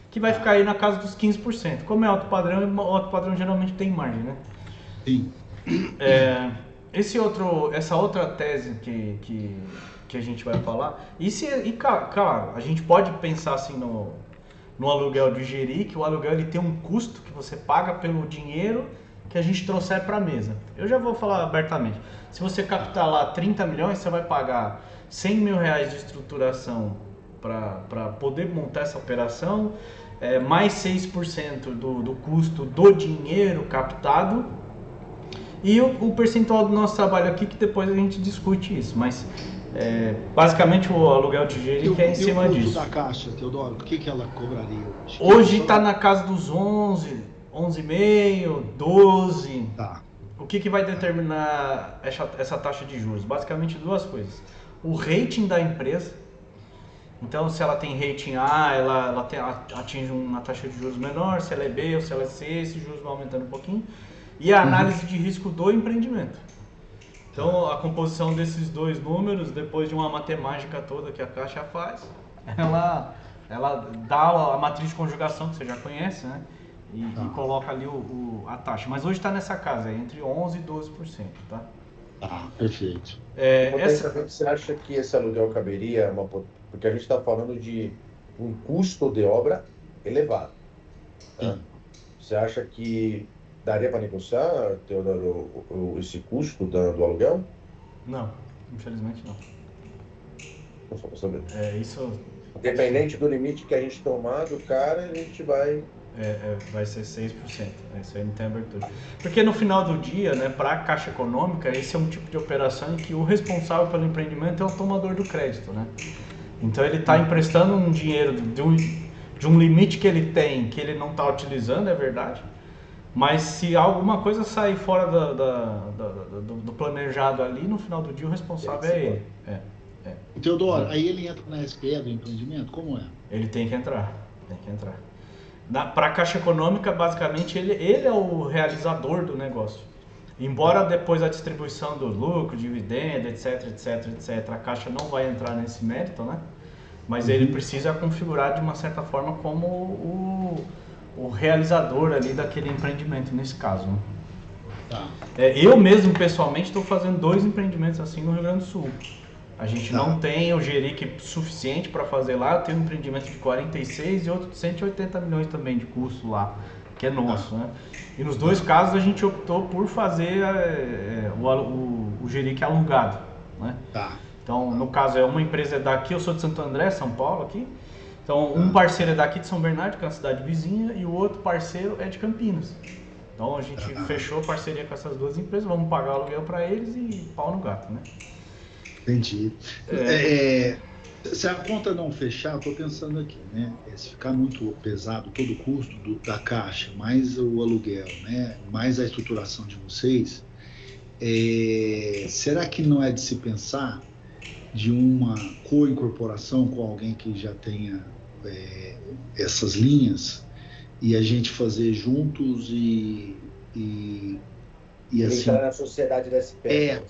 Que vai ficar aí na casa dos 15%. Como é alto padrão, o alto padrão geralmente tem margem, né? Sim. Essa outra tese que a gente vai falar, claro, a gente pode pensar assim no aluguel de GERIC. O aluguel ele tem um custo que você paga pelo dinheiro que a gente trouxer para a mesa. Eu já vou falar abertamente. Se você captar lá 30 milhões, você vai pagar 100 mil reais de estruturação para poder montar essa operação, mais 6% do custo do dinheiro captado e o percentual do nosso trabalho aqui, que depois a gente discute isso, mas basicamente o aluguel de GERIC é em cima disso. E o custo da Caixa, Teodoro, o que ela cobraria hoje? Hoje está na casa dos 11, 11,5, 12. Tá. O que vai determinar essa taxa de juros? Basicamente duas coisas. O rating da empresa. Então, se ela tem rating A, ela atinge uma taxa de juros menor. Se ela é B ou se ela é C, esses juros vão aumentando um pouquinho. E a análise de risco do empreendimento. Então, a composição desses dois números, depois de uma matemática toda que a Caixa faz, ela dá a matriz de conjugação, que você já conhece, né? E coloca ali a taxa. Mas hoje está nessa casa, entre 11% e 12%, tá? Perfeito. Você acha que esse aluguel caberia, porque a gente está falando de um custo de obra elevado, tá? Você acha que daria para negociar, Teodoro, esse custo do aluguel? Não, infelizmente não. Só para saber. Isso... Independente do limite que a gente tomar do cara, a gente vai... vai ser 6%. Isso aí não tem abertura. Porque no final do dia, né, para a Caixa Econômica, esse é um tipo de operação em que o responsável pelo empreendimento é o tomador do crédito, né? Então ele está emprestando um dinheiro de um limite que ele tem, que ele não está utilizando, é verdade. Mas se alguma coisa sair fora do planejado ali, no final do dia o responsável é ele. Teodoro, aí ele entra na SPE do empreendimento? Como é? Ele tem que entrar. Para a Caixa Econômica, basicamente, ele é o realizador do negócio. Embora depois a distribuição do lucro, dividendo, etc, a Caixa não vai entrar nesse mérito, né? Mas ele precisa configurar de uma certa forma como o realizador ali daquele empreendimento, nesse caso, né? Tá. Eu mesmo, pessoalmente, estou fazendo 2 empreendimentos assim no Rio Grande do Sul. A gente não tem o Geric suficiente para fazer lá. Eu tenho um empreendimento de 46 e outro de 180 milhões também de custo lá, que é nosso, né? E nos 2 casos a gente optou por fazer o Geric alugado, né? Tá. Então, no caso, uma empresa é daqui, eu sou de Santo André, São Paulo, aqui. Então, um parceiro é daqui de São Bernardo, que é uma cidade vizinha, e o outro parceiro é de Campinas. Então, a gente fechou parceria com essas 2 empresas, vamos pagar o aluguel para eles e pau no gato, né? Entendi. Se a conta não fechar, eu estou pensando aqui, né? Se ficar muito pesado todo o custo da Caixa, mais o aluguel, né? Mais a estruturação de vocês, será que não é de se pensar de uma co-incorporação com alguém que já tenha essas linhas e a gente fazer juntos e assim... Entrar na sociedade da SP.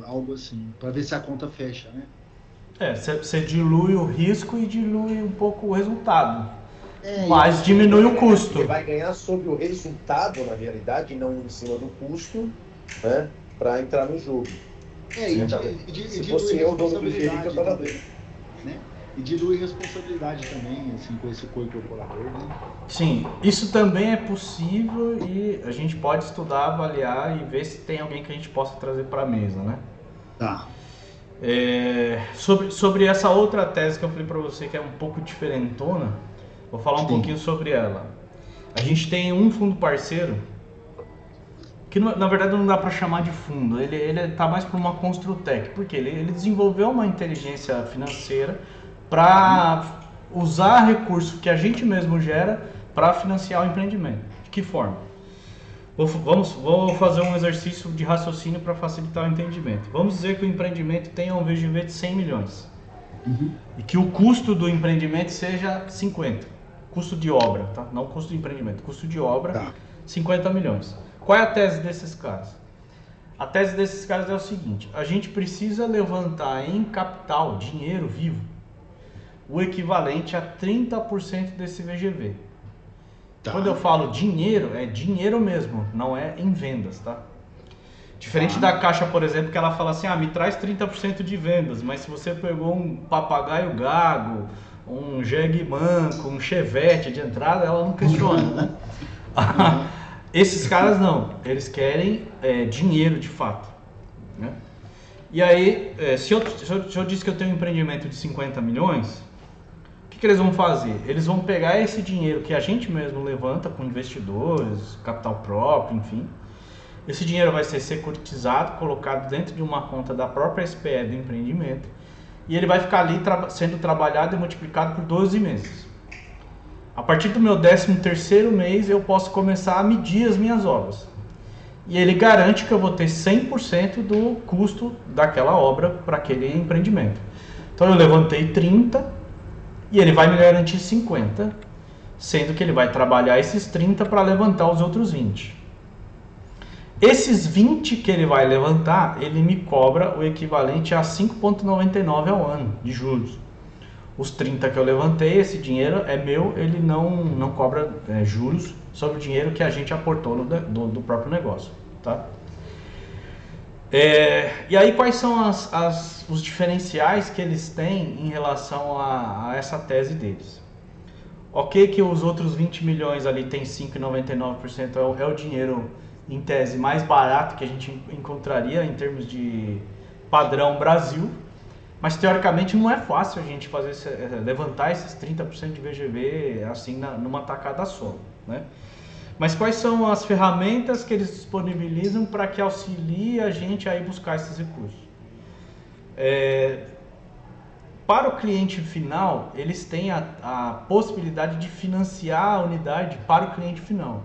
Algo assim, para ver se a conta fecha, né? Você dilui o risco e dilui um pouco o resultado, mas diminui o custo. Você vai ganhar sobre o resultado, na realidade, e não em cima do custo, né, para entrar no jogo. Se fosse eu, o dono do Geric, eu estava dentro. Né? E dilui responsabilidade também, assim, com esse co-incorporador, né? Sim, isso também é possível e a gente pode estudar, avaliar e ver se tem alguém que a gente possa trazer para a mesa, né? Tá. Sobre essa outra tese que eu falei para você, que é um pouco diferentona, vou falar um pouquinho sobre ela. A gente tem um fundo parceiro, que na verdade não dá para chamar de fundo, ele está mais para uma Construtec, porque ele desenvolveu uma inteligência financeira para usar recurso que a gente mesmo gera para financiar o empreendimento. De que forma? Vou fazer um exercício de raciocínio para facilitar o entendimento. Vamos dizer que o empreendimento tenha um VGV de 100 milhões e que o custo do empreendimento seja 50. Custo de obra, tá? Não custo de empreendimento, custo de obra, 50 milhões. Qual é a tese desses caras? A tese desses caras é o seguinte: a gente precisa levantar em capital, dinheiro vivo, o equivalente a 30% desse VGV. Quando eu falo dinheiro, é dinheiro mesmo, não é em vendas, tá? Diferente da Caixa, por exemplo, que ela fala assim, me traz 30% de vendas, mas se você pegou um papagaio gago, um jegue manco, um chevette de entrada, ela não questiona, né? Esses caras não, eles querem dinheiro de fato, né? E aí, se eu disse que eu tenho um empreendimento de 50 milhões, o que eles vão fazer? Eles vão pegar esse dinheiro que a gente mesmo levanta com investidores, capital próprio, enfim. Esse dinheiro vai ser securitizado, colocado dentro de uma conta da própria SPE do empreendimento e ele vai ficar ali sendo trabalhado e multiplicado por 12 meses. A partir do meu 13º mês eu posso começar a medir as minhas obras. E ele garante que eu vou ter 100% do custo daquela obra para aquele empreendimento. Então eu levantei 30 e ele vai me garantir 50, sendo que ele vai trabalhar esses 30 para levantar os outros 20. Esses 20 que ele vai levantar, ele me cobra o equivalente a 5,99 ao ano de juros. Os 30 que eu levantei, esse dinheiro é meu, ele não cobra juros sobre o dinheiro que a gente aportou do próprio negócio, tá? E aí quais são os diferenciais que eles têm em relação a essa tese deles? Ok que os outros 20 milhões ali tem 5,99%, é o dinheiro em tese mais barato que a gente encontraria em termos de padrão Brasil, mas teoricamente não é fácil a gente levantar esses 30% de VGV assim numa tacada só, né? Mas quais são as ferramentas que eles disponibilizam para que auxilie a gente a ir buscar esses recursos? Para o cliente final, eles têm a possibilidade de financiar a unidade para o cliente final.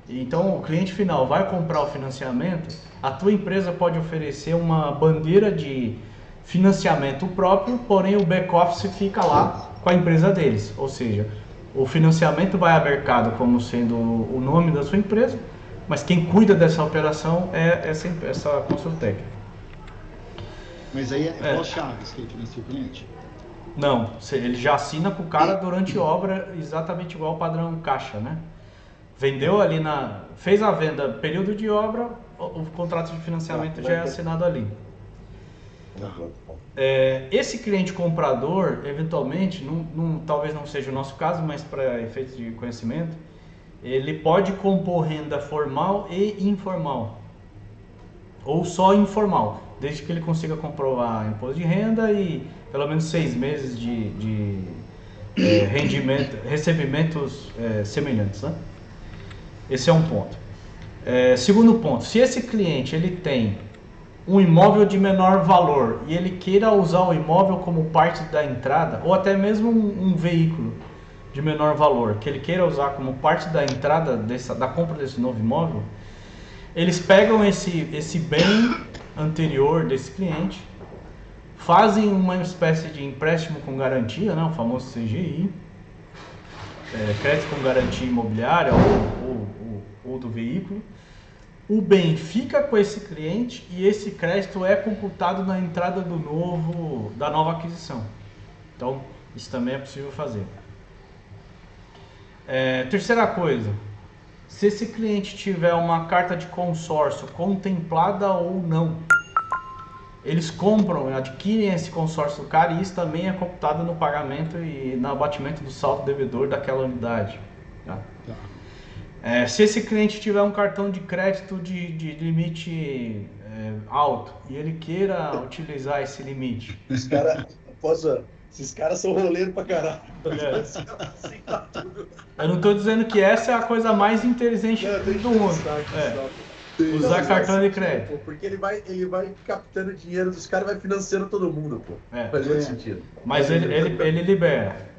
Então, o cliente final vai comprar o financiamento, a tua empresa pode oferecer uma bandeira de financiamento próprio, porém o back-office fica lá com a empresa deles, ou seja, o financiamento vai abarcado como sendo o nome da sua empresa, Mas quem cuida dessa operação é essa Construtec. Mas aí é igual Chaves, que financia o cliente? Não, ele já assina com o cara durante obra, exatamente igual o padrão caixa, né? Vendeu ali fez a venda, período de obra, o contrato de financiamento já é assinado ali. Esse cliente comprador, eventualmente, talvez não seja o nosso caso, mas para efeitos de conhecimento, ele pode compor renda formal e informal, ou só informal, desde que ele consiga comprovar imposto de renda e pelo menos 6 meses de recebimentos semelhantes, né? Esse é um ponto. Segundo ponto, se esse cliente ele tem um imóvel de menor valor e ele queira usar o imóvel como parte da entrada, ou até mesmo um veículo de menor valor, que ele queira usar como parte da entrada da compra desse novo imóvel, eles pegam esse bem anterior desse cliente, fazem uma espécie de empréstimo com garantia, né, o famoso CGI, crédito com garantia imobiliária ou do veículo. O bem fica com esse cliente e esse crédito é computado na entrada da nova aquisição. Então, isso também é possível fazer. Terceira coisa, se esse cliente tiver uma carta de consórcio contemplada ou não, eles compram, adquirem esse consórcio do cara e isso também é computado no pagamento e no abatimento do saldo devedor daquela unidade. Tá? Se esse cliente tiver um cartão de crédito de limite alto e ele queira utilizar esse limite... Esses caras são roleiros pra caralho. Eu não estou dizendo que essa é a coisa mais inteligente do mundo. Usar cartão de crédito. Porque ele vai captando dinheiro dos caras e vai financiando todo mundo, pô. Faz muito sentido. Mas ele libera.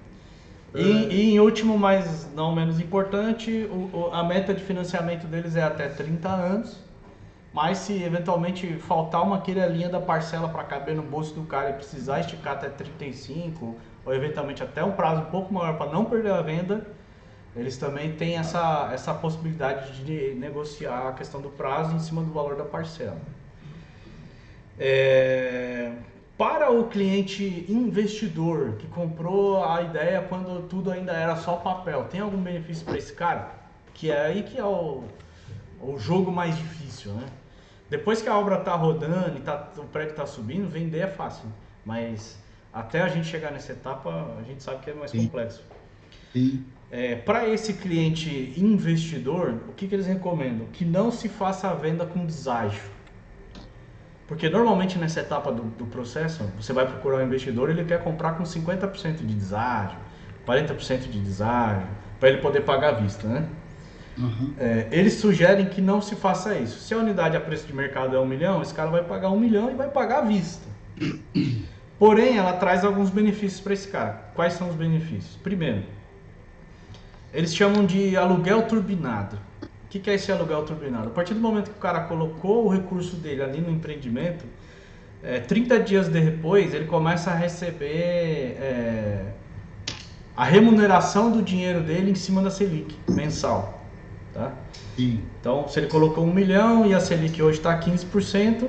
E em último, mas não menos importante, a meta de financiamento deles é até 30 anos. Mas se eventualmente faltar uma linha da parcela para caber no bolso do cara e precisar esticar até 35, ou eventualmente até um prazo um pouco maior para não perder a venda, eles também têm essa possibilidade de negociar a questão do prazo em cima do valor da parcela. Para o cliente investidor que comprou a ideia quando tudo ainda era só papel, tem algum benefício para esse cara? Que é aí que é o jogo mais difícil, né? Depois que a obra está rodando e o prédio está subindo, vender é fácil. Mas até a gente chegar nessa etapa, a gente sabe que é mais complexo. Para esse cliente investidor, o que eles recomendam? Que não se faça a venda com deságio. Porque normalmente nessa etapa do processo, você vai procurar um investidor, ele quer comprar com 50% de deságio, 40% de deságio, para ele poder pagar à vista, né? Eles sugerem que não se faça isso. Se a unidade a preço de mercado é 1 milhão, esse cara vai pagar 1 milhão e vai pagar à vista. Porém, ela traz alguns benefícios para esse cara. Quais são os benefícios? Primeiro, eles chamam de aluguel turbinado. O que é esse aluguel turbinado? A partir do momento que o cara colocou o recurso dele ali no empreendimento, 30 dias depois ele começa a receber a remuneração do dinheiro dele em cima da Selic mensal. Tá? Então, se ele colocou 1 milhão e a Selic hoje está 15%,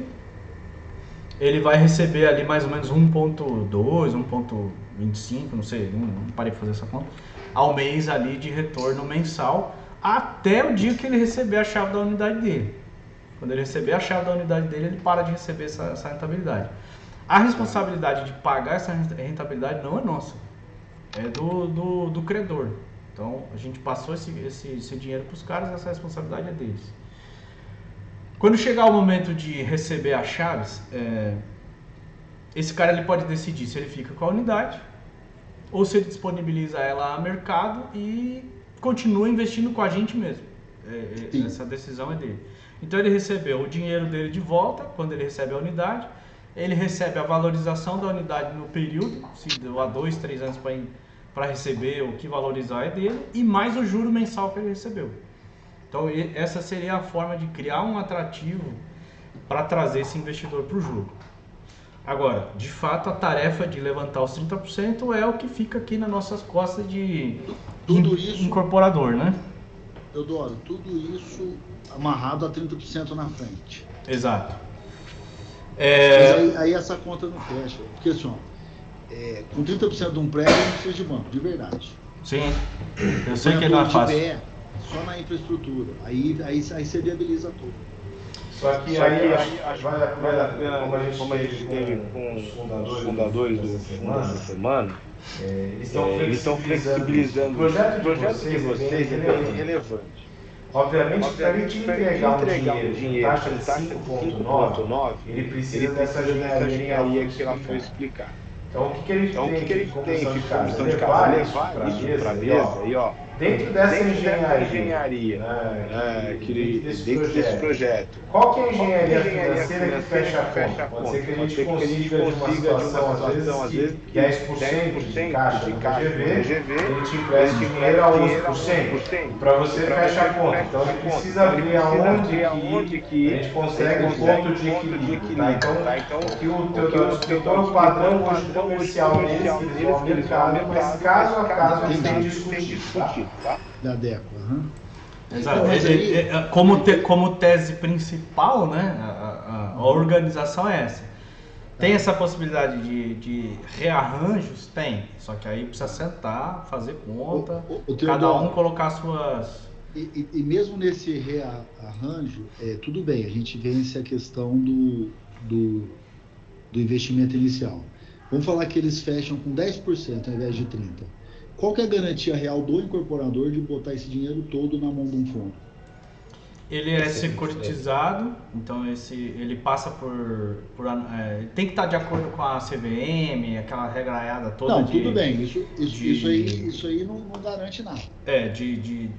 ele vai receber ali mais ou menos 1,2, 1,25, não sei, não parei de fazer essa conta, ao mês ali de retorno mensal, até o dia que ele receber a chave da unidade dele. Quando ele receber a chave da unidade dele, ele para de receber essa rentabilidade. A responsabilidade de pagar essa rentabilidade não é nossa, é do credor. Então, a gente passou esse dinheiro para os caras, essa responsabilidade é deles. Quando chegar o momento de receber as chaves, esse cara ele pode decidir se ele fica com a unidade ou se ele disponibiliza ela a mercado e continua investindo com a gente mesmo. Essa decisão é dele. Então, ele recebeu o dinheiro dele de volta quando ele recebe a unidade, ele recebe a valorização da unidade no período, se deu há 2, 3 anos para receber, o que valorizar é dele, e mais o juro mensal que ele recebeu. Então, essa seria a forma de criar um atrativo para trazer esse investidor para o jogo. Agora, de fato, a tarefa de levantar os 30% é o que fica aqui nas nossas costas de tudo isso, incorporador, né? Eudoro, tudo isso amarrado a 30% na frente. Exato. Mas aí essa conta não fecha. Porque assim, com 30% de um prédio não precisa de banco, de verdade. Sim, eu sei que não é fácil. Pé, só na infraestrutura. Aí você viabiliza tudo. Só que aí acho que vale a pena, como a gente teve com os fundadores do fundo essa semana, eles estão flexibilizando. O projeto de vocês é bem relevante. Obviamente, para a gente entregar um dinheiro com taxa de 5,9, ele precisa dessa engenharia que ela foi explicar. Então, o que a gente tem como missão de casa? Levar isso para a mesa e, ó, dentro dessa engenharia, dentro desse projeto, qual que é a engenharia financeira que fecha a conta? Pode ser que a gente consiga, de uma situação, às vezes, 10% de caixa no VGV, a gente empresta dinheiro a 11%, para você fechar a conta. Então, a gente precisa ver aonde que a gente consegue um ponto de equilíbrio. Tá? Então, o que o padrão hoje comercial deles, eles vão ao mercado, mas caso a caso eles têm discutido. Tá? Da DECO, Exato. Como tese principal, né, a organização é essa. Tem essa possibilidade de rearranjos? Tem. Só que aí precisa sentar, fazer conta, cada um colocar suas... E mesmo nesse rearranjo, tudo bem, a gente vence a questão do investimento inicial. Vamos falar que eles fecham com 10% ao invés de 30%. Qual que é a garantia real do incorporador de botar esse dinheiro todo na mão de um fundo? Ele é securitizado, então ele passa por tem que estar de acordo com a CVM, aquela regraiada toda. Não, tudo bem, isso aí não garante nada.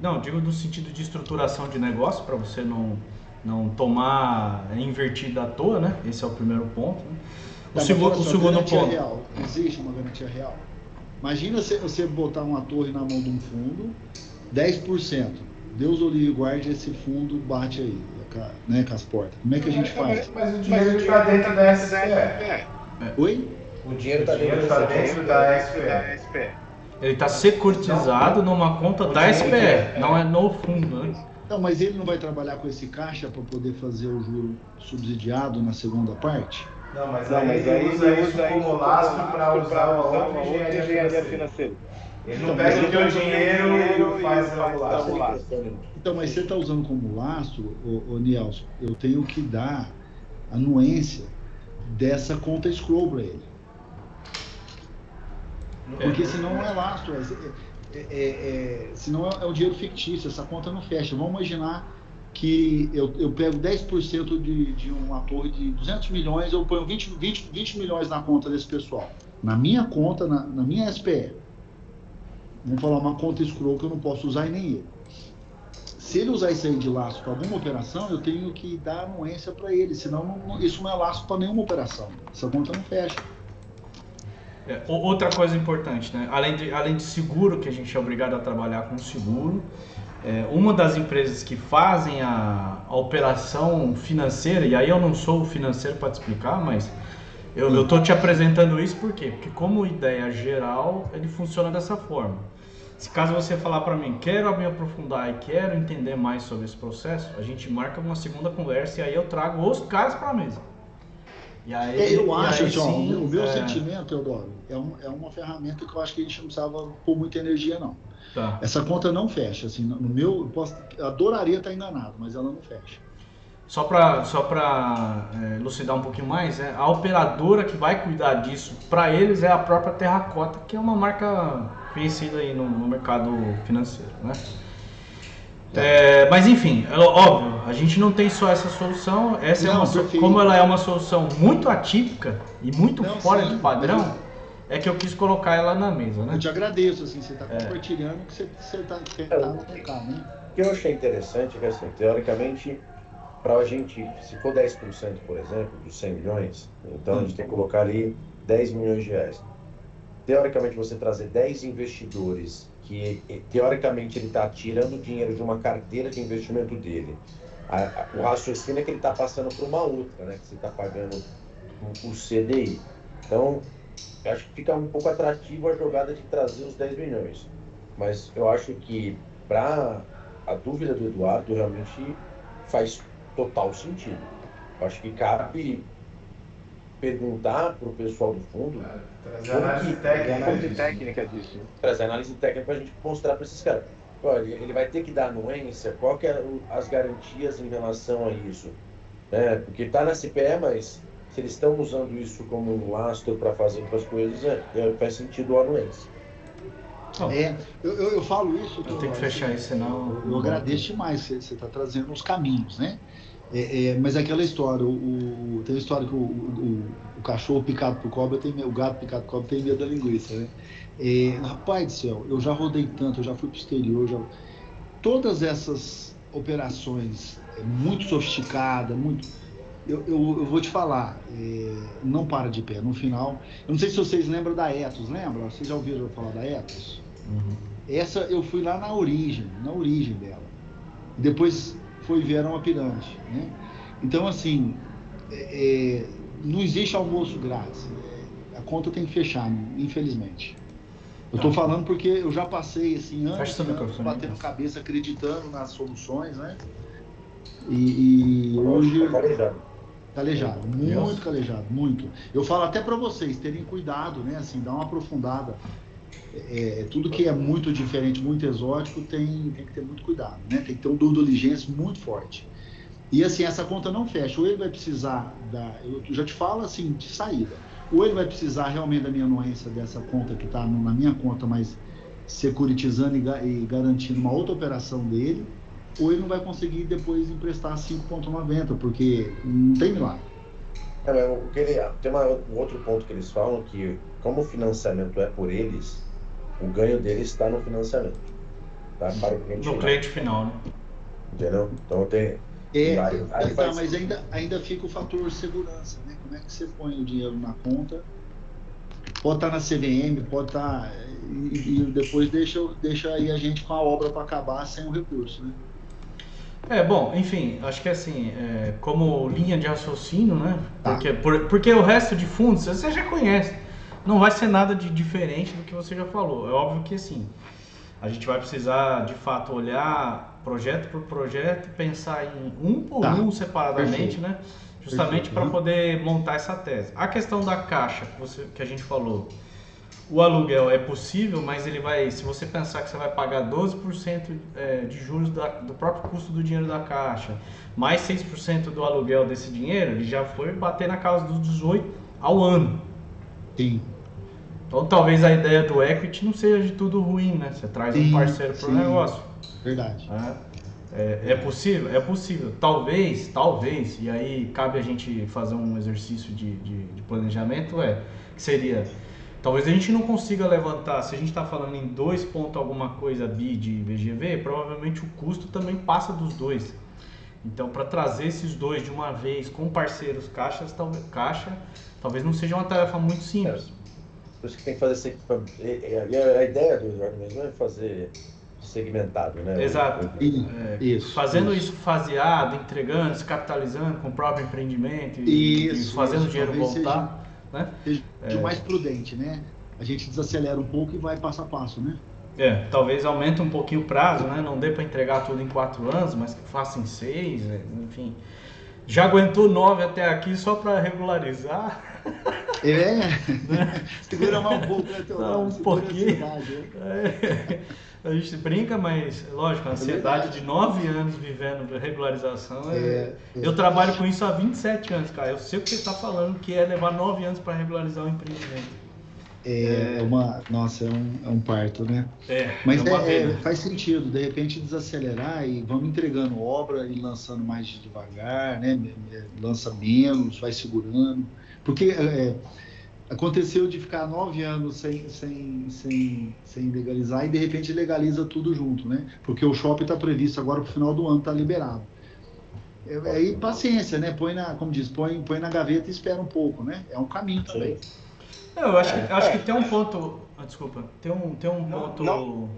Não, digo no sentido de estruturação de negócio, para você não tomar invertido à toa, né? Esse é o primeiro ponto. Né? O segundo ponto. Real. Existe uma garantia real. Imagina você botar uma torre na mão de um fundo, 10%. Deus o livre guarde, esse fundo bate aí, né, com as portas. Como é que a gente faz? Mas o dinheiro está dentro da SPE. Oi? O dinheiro está dentro da SPE. Ele está securitizado numa conta da SPE, não é no fundo, né? Não, mas ele não vai trabalhar com esse caixa para poder fazer o juro subsidiado na segunda parte? Não, mas aí ele usa isso como lastro para usar uma outra engenharia financeira. Ele não pega o teu dinheiro e faz o lastro. Então, mas você está usando como lastro, ô Nielson, eu tenho que dar a anuência dessa conta escrow para ele. Porque senão não é lastro, senão é um dinheiro fictício, essa conta não fecha. Vamos imaginar que eu pego 10% de uma torre de 200 milhões, eu ponho 20 milhões na conta desse pessoal. Na minha conta, na minha SPE. Vamos falar uma conta escrow que eu não posso usar e nem ele. Se ele usar isso aí de laço para alguma operação, eu tenho que dar anuência para ele, senão isso não é laço para nenhuma operação. Essa conta não fecha. Outra coisa importante, né? Além de seguro, que a gente é obrigado a trabalhar com seguro, uma das empresas que fazem a operação financeira, e aí eu não sou o financeiro para te explicar, mas eu estou te apresentando isso por quê? Porque como ideia geral, ele funciona dessa forma. Se caso você falar para mim, quero me aprofundar e quero entender mais sobre esse processo, a gente marca uma segunda conversa e aí eu trago os caras para a mesa. E aí, eu acho, sim, o meu sentimento, Eudoro, é uma ferramenta que eu acho que a gente não precisava pôr muita energia, não. Tá. Essa conta não fecha, assim, eu adoraria estar enganado, mas ela não fecha. Só para elucidar um pouquinho mais, a operadora que vai cuidar disso para eles é a própria Terracota, que é uma marca conhecida aí no mercado financeiro, né? Mas enfim, óbvio, a gente não tem só essa solução, como ela é uma solução muito atípica e muito fora de padrão, é que eu quis colocar ela na mesa, né? Eu te agradeço, assim, você está compartilhando o que você está tentando colocar, né? O que eu achei interessante é que, assim, teoricamente, para a gente, se for 10%, por exemplo, dos 100 milhões, então a gente tem que colocar ali 10 milhões de reais. Teoricamente, você trazer 10 investidores que, teoricamente, ele está tirando dinheiro de uma carteira de investimento dele. O raciocínio é que ele está passando para uma outra, né? Que você está pagando o CDI. Então, eu acho que fica um pouco atrativo a jogada de trazer os 10 milhões. Mas eu acho que para a dúvida do Eduardo realmente faz total sentido. Eu acho que cabe perguntar para o pessoal do fundo, trazer análise técnica disso. trazer análise técnica para a gente mostrar para esses caras. Olha, ele vai ter que dar anuência, qual que é as garantias em relação a isso? Né? Porque está na CPE, mas se eles estão usando isso como um lastro para fazer outras coisas, faz sentido a anuência. Eu falo isso. Eu tenho que fechar isso, senão. Eu agradeço demais, você está trazendo os caminhos, né? Mas é aquela história, tem a história que o cachorro picado por cobra, o gato picado por cobra tem medo da linguiça, né? Rapaz do céu, eu já rodei tanto, eu já fui pro exterior, todas essas operações muito sofisticadas, eu vou te falar, não para de pé. No final, eu não sei se vocês lembram da Ethos, lembra? Vocês já ouviram falar da Ethos? Uhum. Essa eu fui lá na origem dela. Depois vieram a pirâmide, né? Então, assim, não existe almoço grátis. A conta tem que fechar, infelizmente. Eu estou falando porque eu já passei assim, anos batendo cabeça, acreditando nas soluções, né? E hoje... Calejado, muito calejado, muito. Eu falo até para vocês terem cuidado, né? Assim, dar uma aprofundada. Tudo que é muito diferente, muito exótico, tem que ter muito cuidado, né? Tem que ter um due diligence muito forte. E assim, essa conta não fecha. Ou ele vai precisar eu já te falo assim, de saída. Ou ele vai precisar realmente da minha anuência dessa conta que está na minha conta, mas securitizando e garantindo uma outra operação dele, ou ele não vai conseguir depois emprestar 5,90, porque não tem milagre. Tem um outro ponto que eles falam, que como o financiamento é por eles, o ganho deles está no financiamento. Tá? Para o cliente no cliente final, né? Entendeu? Então tem... mas ainda fica o fator segurança, né? Como é que você põe o dinheiro na conta? Pode estar na CVM, pode estar... E depois deixa aí a gente com a obra para acabar sem o recurso, né? Bom, enfim, acho que assim, como linha de raciocínio, né? Porque o resto de fundos você já conhece. Não vai ser nada de diferente do que você já falou. É óbvio que assim, a gente vai precisar de fato olhar projeto por projeto, pensar em um por um separadamente, né? Justamente para poder montar essa tese. A questão da caixa que a gente falou, o aluguel é possível, mas ele vai, se você pensar que você vai pagar 12% de juros do próprio custo do dinheiro da caixa, mais 6% do aluguel desse dinheiro, ele já foi bater na casa dos 18 ao ano. Sim. Então talvez a ideia do equity não seja de tudo ruim, né? Você traz um parceiro para o negócio. Verdade. É possível? É possível. Talvez, e aí cabe a gente fazer um exercício de planejamento, que seria... Talvez a gente não consiga levantar, se a gente está falando em 2 ponto alguma coisa bi de VGV, provavelmente o custo também passa dos 2. Então, para trazer esses 2 de uma vez com parceiros caixa, talvez não seja uma tarefa muito simples. Por isso que tem que fazer... A ideia do Eduardo mesmo é fazer segmentado, né? Exato. Fazendo isso faseado, entregando, se capitalizando com o próprio empreendimento e fazendo o dinheiro voltar. Né? Seja mais prudente, né? A gente desacelera um pouco e vai passo a passo, né? Talvez aumente um pouquinho o prazo, né? Não dê para entregar tudo em 4 anos, mas que faça em 6, enfim. Já aguentou 9 até aqui só para regularizar? Segura mais um pouco, né, Teodoro? Um pouquinho. A gente brinca, mas lógico, a ansiedade de 9 anos vivendo regularização. Eu trabalho com isso há 27 anos, cara. Eu sei o que você está falando, que é levar 9 anos para regularizar um empreendimento. É um parto, né? Mas faz sentido, de repente desacelerar e vamos entregando obra e lançando mais devagar, né? Lança menos, vai segurando. Porque aconteceu de ficar 9 anos sem legalizar e de repente legaliza tudo junto, né? Porque o shopping está previsto agora para o final do ano, está liberado. Aí paciência, né? Põe na gaveta e espera um pouco, né? É um caminho também. Eu acho que tem um ponto, desculpa, tem um ponto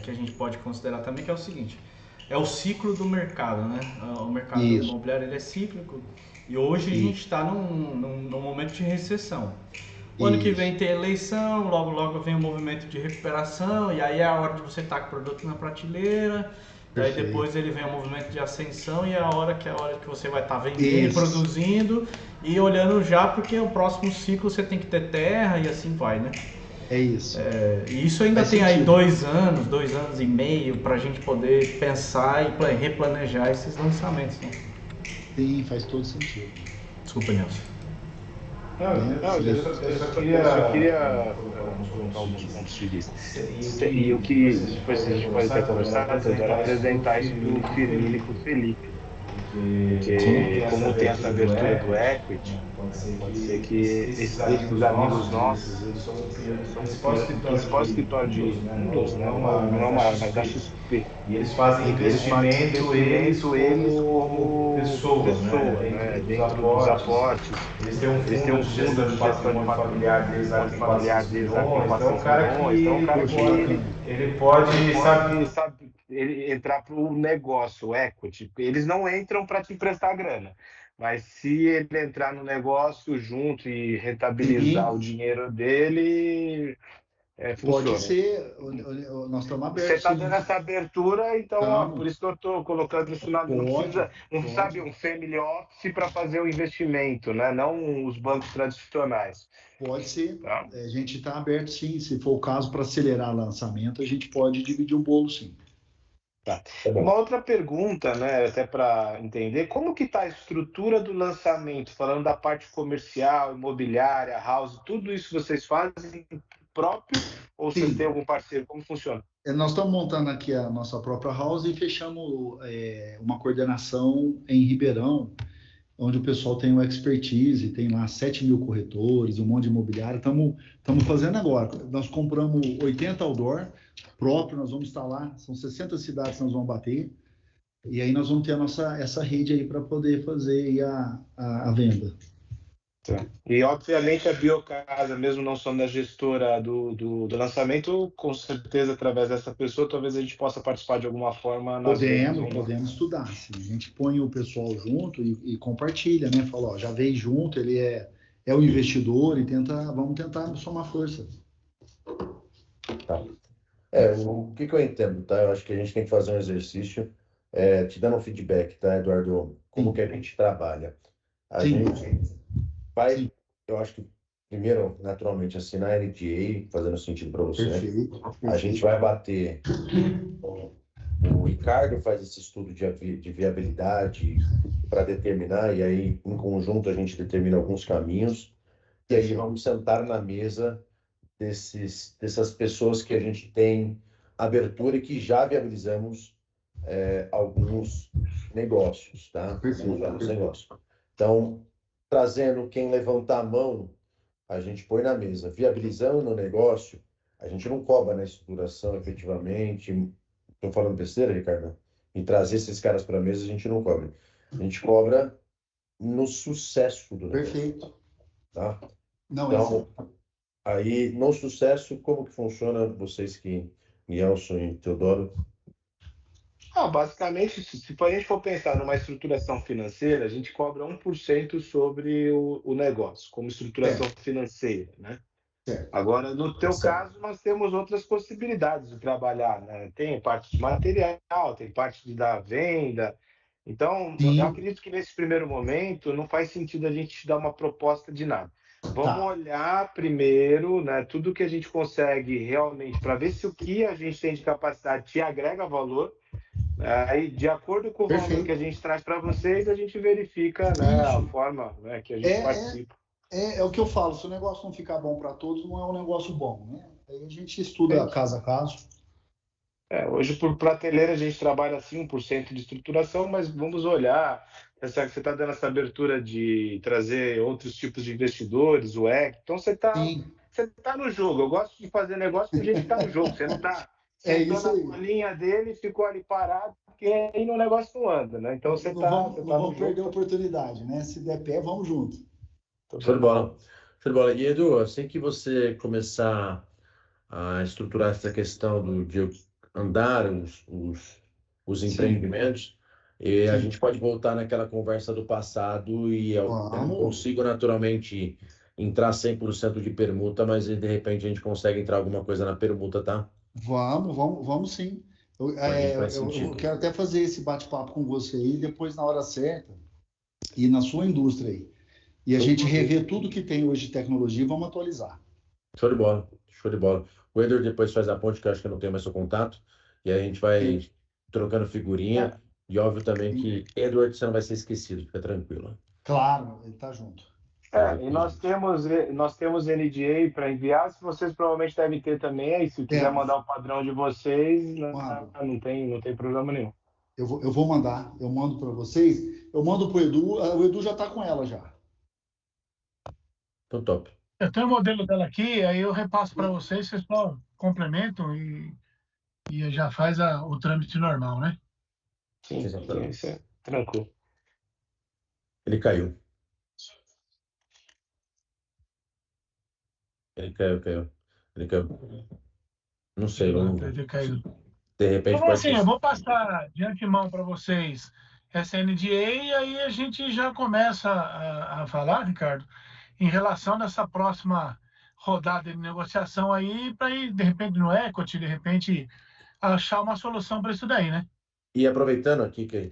que a gente pode considerar também, que é o seguinte, é o ciclo do mercado, né? O mercado imobiliário ele é cíclico e hoje a gente está num momento de recessão. O ano que vem tem eleição, logo vem um movimento de recuperação e aí é a hora de você estar com o produto na prateleira Daí Perfeito. depois ele vem o movimento de ascensão e é a hora que você vai estar vendendo, produzindo e olhando já, porque o próximo ciclo você tem que ter terra e assim vai, né? É isso. E isso ainda Faz tem aí sentido. 2 anos e meio para a gente poder pensar e replanejar esses lançamentos, né? Sim, faz todo sentido. Desculpa, Nelson. Não, eu só queria colocar alguns pontos de vista. E o que depois a gente pode até conversar, Teodoro, apresentar isso para o Firmino e para o Felipe. Porque como tem essa abertura do equity, pode ser que esses amigos nossos, eles são o principal escritório de fundos, né? Não é uma, mas da XP. E eles fazem investimento eles como pessoa, né? Dentro dos aportes. Eles têm um Eles têm um fundo de gestão de familiar deles lá patrimônio familiar deles lá com 400 milhões. Então, o cara que ele pode sabe, ele entrar para o negócio, o equity. Eles não entram para te emprestar grana. Mas se ele entrar no negócio junto e rentabilizar o dinheiro dele, funciona. Pode ser, nós estamos abertos. Você está dando essa abertura, então por isso que eu estou colocando isso na. Não sabe um family office para fazer o investimento, né? Não os bancos tradicionais. Pode ser. Tá? A gente está aberto, sim. Se for o caso, para acelerar o lançamento, a gente pode dividir o bolo, sim. Tá. Uma outra pergunta, né, até para entender, como que está a estrutura do lançamento, falando da parte comercial, imobiliária, house, tudo isso vocês fazem próprio ou vocês têm algum parceiro? Como funciona? Nós estamos montando aqui a nossa própria house e fechamos uma coordenação em Ribeirão, onde o pessoal tem uma expertise, tem lá 7 mil corretores, um monte de imobiliário. Estamos fazendo agora. Nós compramos 80 outdoor próprio, nós vamos instalar, são 60 cidades que nós vamos bater, e aí nós vamos ter essa rede aí para poder fazer aí a venda. Tá. E, obviamente, a Biocasa, mesmo não sendo a gestora do lançamento, com certeza, através dessa pessoa, talvez a gente possa participar de alguma forma. Podemos estudar. Sim. A gente põe o pessoal junto e compartilha, né? Fala, ó, já veio junto, ele é o investidor e vamos tentar somar força. Tá. O que eu entendo, tá? Eu acho que a gente tem que fazer um exercício, te dando um feedback, tá, Eduardo? Como que a gente trabalha? A gente vai, eu acho que primeiro, naturalmente, assinar a NDA, fazendo sentido para você. Perfeito. A gente vai bater. O Ricardo faz esse estudo de viabilidade para determinar, e aí, em conjunto, a gente determina alguns caminhos, e aí vamos sentar na mesa dessas pessoas que a gente tem abertura e que já viabilizamos alguns negócios, tá? Alguns negócios. Então, trazendo quem levantar a mão, a gente põe na mesa. Viabilizando o negócio, a gente não cobra na estruturação efetivamente. Estou falando besteira, Ricardo? Em trazer esses caras para a mesa, a gente não cobra. A gente cobra no sucesso do negócio. Perfeito. Tá? Então, aí, no sucesso, como que funciona, vocês que, Nelson e Teodoro? Basicamente, se a gente for pensar numa estruturação financeira, a gente cobra 1% sobre o negócio, como estruturação financeira, né? Agora, no teu caso, nós temos outras possibilidades de trabalhar, né? Tem parte de material, tem parte da venda. Então, eu acredito que nesse primeiro momento não faz sentido a gente te dar uma proposta de nada. Vamos olhar primeiro, né, tudo que a gente consegue realmente para ver se o que a gente tem de capacidade te agrega valor. Aí, de acordo com o valor que a gente traz para vocês, a gente verifica, né, a forma, né, que a gente participa. É o que eu falo, se o negócio não ficar bom para todos, não é um negócio bom, né? Aí a gente estuda caso a caso. Hoje, por prateleira, a gente trabalha assim, 1% de estruturação, mas vamos olhar. Você está dando essa abertura de trazer outros tipos de investidores, o EC. Então, você tá no jogo. Eu gosto de fazer negócio com gente que está no jogo. Você não está sentou na linha dele e ficou ali parado, porque aí o negócio não anda, né? Então, você está no jogo. Não vamos perder a oportunidade, né? Se der pé, vamos junto. Show de bola. E, Edu, assim que você começar a estruturar essa questão de andar os empreendimentos, a gente pode voltar naquela conversa do passado e eu não consigo naturalmente entrar 100% de permuta, mas de repente a gente consegue entrar alguma coisa na permuta, tá? Vamos sim. Eu quero até fazer esse bate-papo com você aí, depois na hora certa, e na sua indústria aí. E a gente rever tudo que tem hoje de tecnologia e vamos atualizar. Show de bola, show de bola. O Edward depois faz a ponte, que eu acho que eu não tenho mais seu contato, e aí a gente vai trocando figurinha. E óbvio também que Edward, você não vai ser esquecido, fica tranquilo. Claro, ele tá junto. E nós temos NDA para enviar, se vocês provavelmente devem ter também, aí se quiser mandar o padrão de vocês, não tem problema nenhum. Eu vou mandar, eu mando para vocês, eu mando pro Edu, o Edu já tá com ela já. Então, top. Eu tenho o modelo dela aqui, aí eu repasso para vocês só complementam e já faz o trâmite normal, né? Sim, isso é tranquilo. Ele caiu. Ele caiu. Não sei, vamos ver. De repente então, assim, eu vou passar de antemão para vocês essa NDA e aí a gente já começa a falar, Ricardo, em relação dessa próxima rodada de negociação aí, para ir, de repente, no equity, de repente, achar uma solução para isso daí, né? E aproveitando aqui que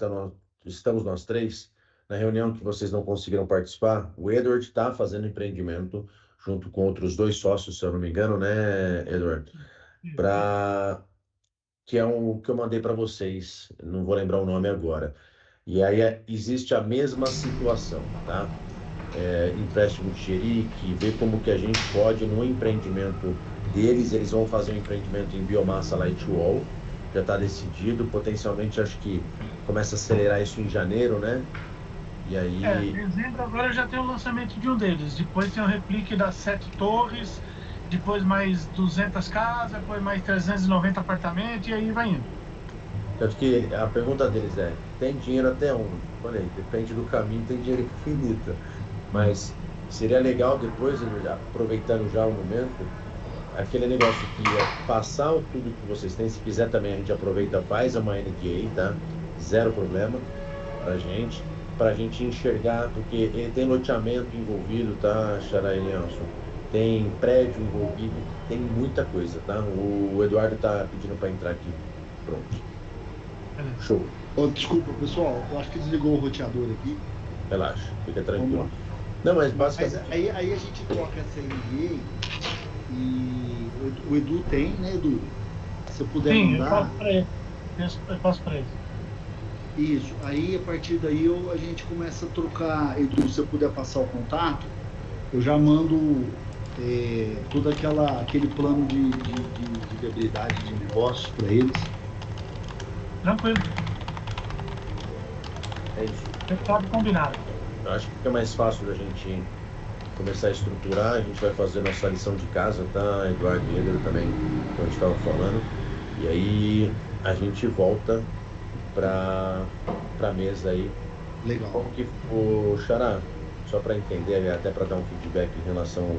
estamos nós três, na reunião que vocês não conseguiram participar, o Edward está fazendo empreendimento junto com outros 2 sócios, se eu não me engano, né, Edward? Que é o que eu mandei para vocês, não vou lembrar o nome agora. E aí existe a mesma situação, tá? Empréstimo de xerique, ver como que a gente pode, no empreendimento deles, eles vão fazer um empreendimento em biomassa light wall, já está decidido, potencialmente acho que começa a acelerar isso em janeiro, né? E aí... dezembro agora já tem o lançamento de um deles, depois tem o replique das 7 torres, depois mais 200 casas, depois mais 390 apartamentos e aí vai indo. Tanto que a pergunta deles é, tem dinheiro até onde? Falei, depende do caminho, tem dinheiro infinito. Mas seria legal depois, aproveitando já o momento, aquele negócio que é passar tudo que vocês têm. Se quiser também a gente aproveita, faz uma NDA, tá? Zero problema pra gente enxergar, porque ele tem loteamento envolvido, tá, Xará e Nelson? Tem prédio envolvido, tem muita coisa, tá? O Eduardo tá pedindo para entrar aqui. Pronto. Show. Desculpa, pessoal, eu acho que desligou o roteador aqui. Relaxa, fica tranquilo. Não, mas basicamente... Aí a gente troca essa NDA e o Edu tem, né, Edu? Se você puder mandar... Eu passo para ele. Isso, aí a partir daí a gente começa a trocar. Edu, se você puder passar o contato, eu já mando todo aquele plano de viabilidade de negócios para eles. Tranquilo. É isso. Pode combinado. Eu acho que fica mais fácil da gente começar a estruturar. A gente vai fazer nossa lição de casa, tá? Eduardo e Edgar também, como a gente estava falando. E aí a gente volta para a mesa aí. Legal. Como que o Xará, só para entender, até para dar um feedback em relação ao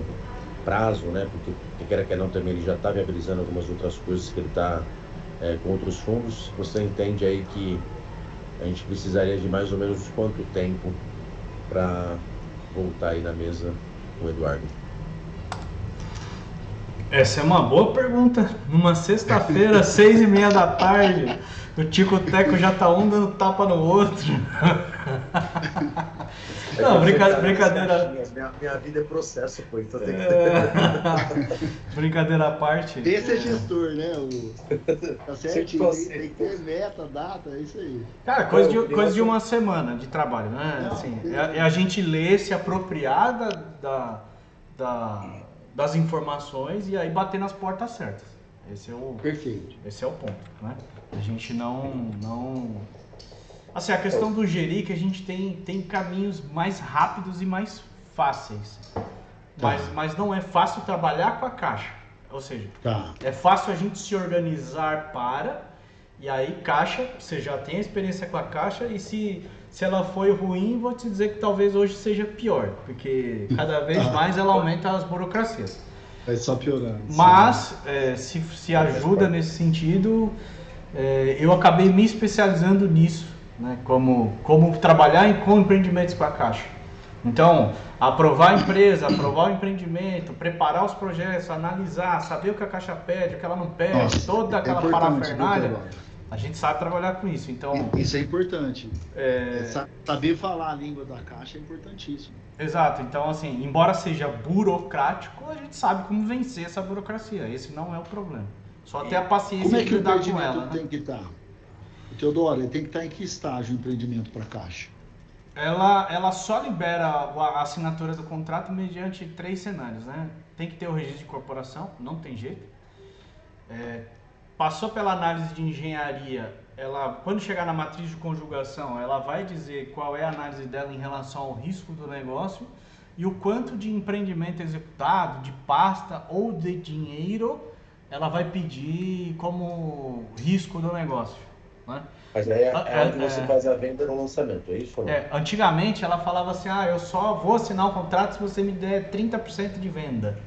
prazo, né? Porque quer que não também ele já está viabilizando algumas outras coisas que ele está com outros fundos. Você entende aí que a gente precisaria de mais ou menos quanto tempo para voltar aí na mesa com o Eduardo? Essa é uma boa pergunta. Numa sexta-feira, 6h30 da tarde, o Tico Teco já tá um dando tapa no outro. Não, brincadeira. Minha vida é processo, pô, então tem que... Brincadeira à parte. Esse é gestor, né? Tá certo? Tem que ter meta, data, é isso aí. Cara, coisa de uma semana de trabalho, né? Assim, é a gente ler, se apropriar das informações e aí bater nas portas certas. Perfeito. Esse é o ponto, né? A gente não... Assim, a questão do gerir, que a gente tem caminhos mais rápidos e mais fáceis. Mas não é fácil trabalhar com a caixa. Ou seja, é fácil a gente se organizar e aí caixa, você já tem a experiência com a caixa e se ela foi ruim, vou te dizer que talvez hoje seja pior, porque cada vez mais ela aumenta as burocracias. Vai só piorando. Mas, se ajuda nesse sentido, eu acabei me especializando nisso, né? Como trabalhar com empreendimentos com a caixa. Então, aprovar a empresa, aprovar o empreendimento, preparar os projetos, analisar, saber o que a caixa pede, o que ela não pede, toda aquela parafernália. A gente sabe trabalhar com isso, então... Isso é importante. Saber falar a língua da Caixa é importantíssimo. Exato, então assim, embora seja burocrático, a gente sabe como vencer essa burocracia, esse não é o problema. Só ter a paciência como é que de o lidar com empreendimento ela. tem que estar? O Teodoro, ele tem que estar em que estágio o empreendimento para a Caixa? Ela só libera a assinatura do contrato mediante 3 cenários, né? Tem que ter o registro de incorporação, não tem jeito. Passou pela análise de engenharia, ela, quando chegar na matriz de conjugação, ela vai dizer qual é a análise dela em relação ao risco do negócio e o quanto de empreendimento executado, de pasta ou de dinheiro, ela vai pedir como risco do negócio, né? Mas aí é onde você faz a venda no lançamento, é isso? Antigamente ela falava assim, eu só vou assinar o contrato se você me der 30% de venda.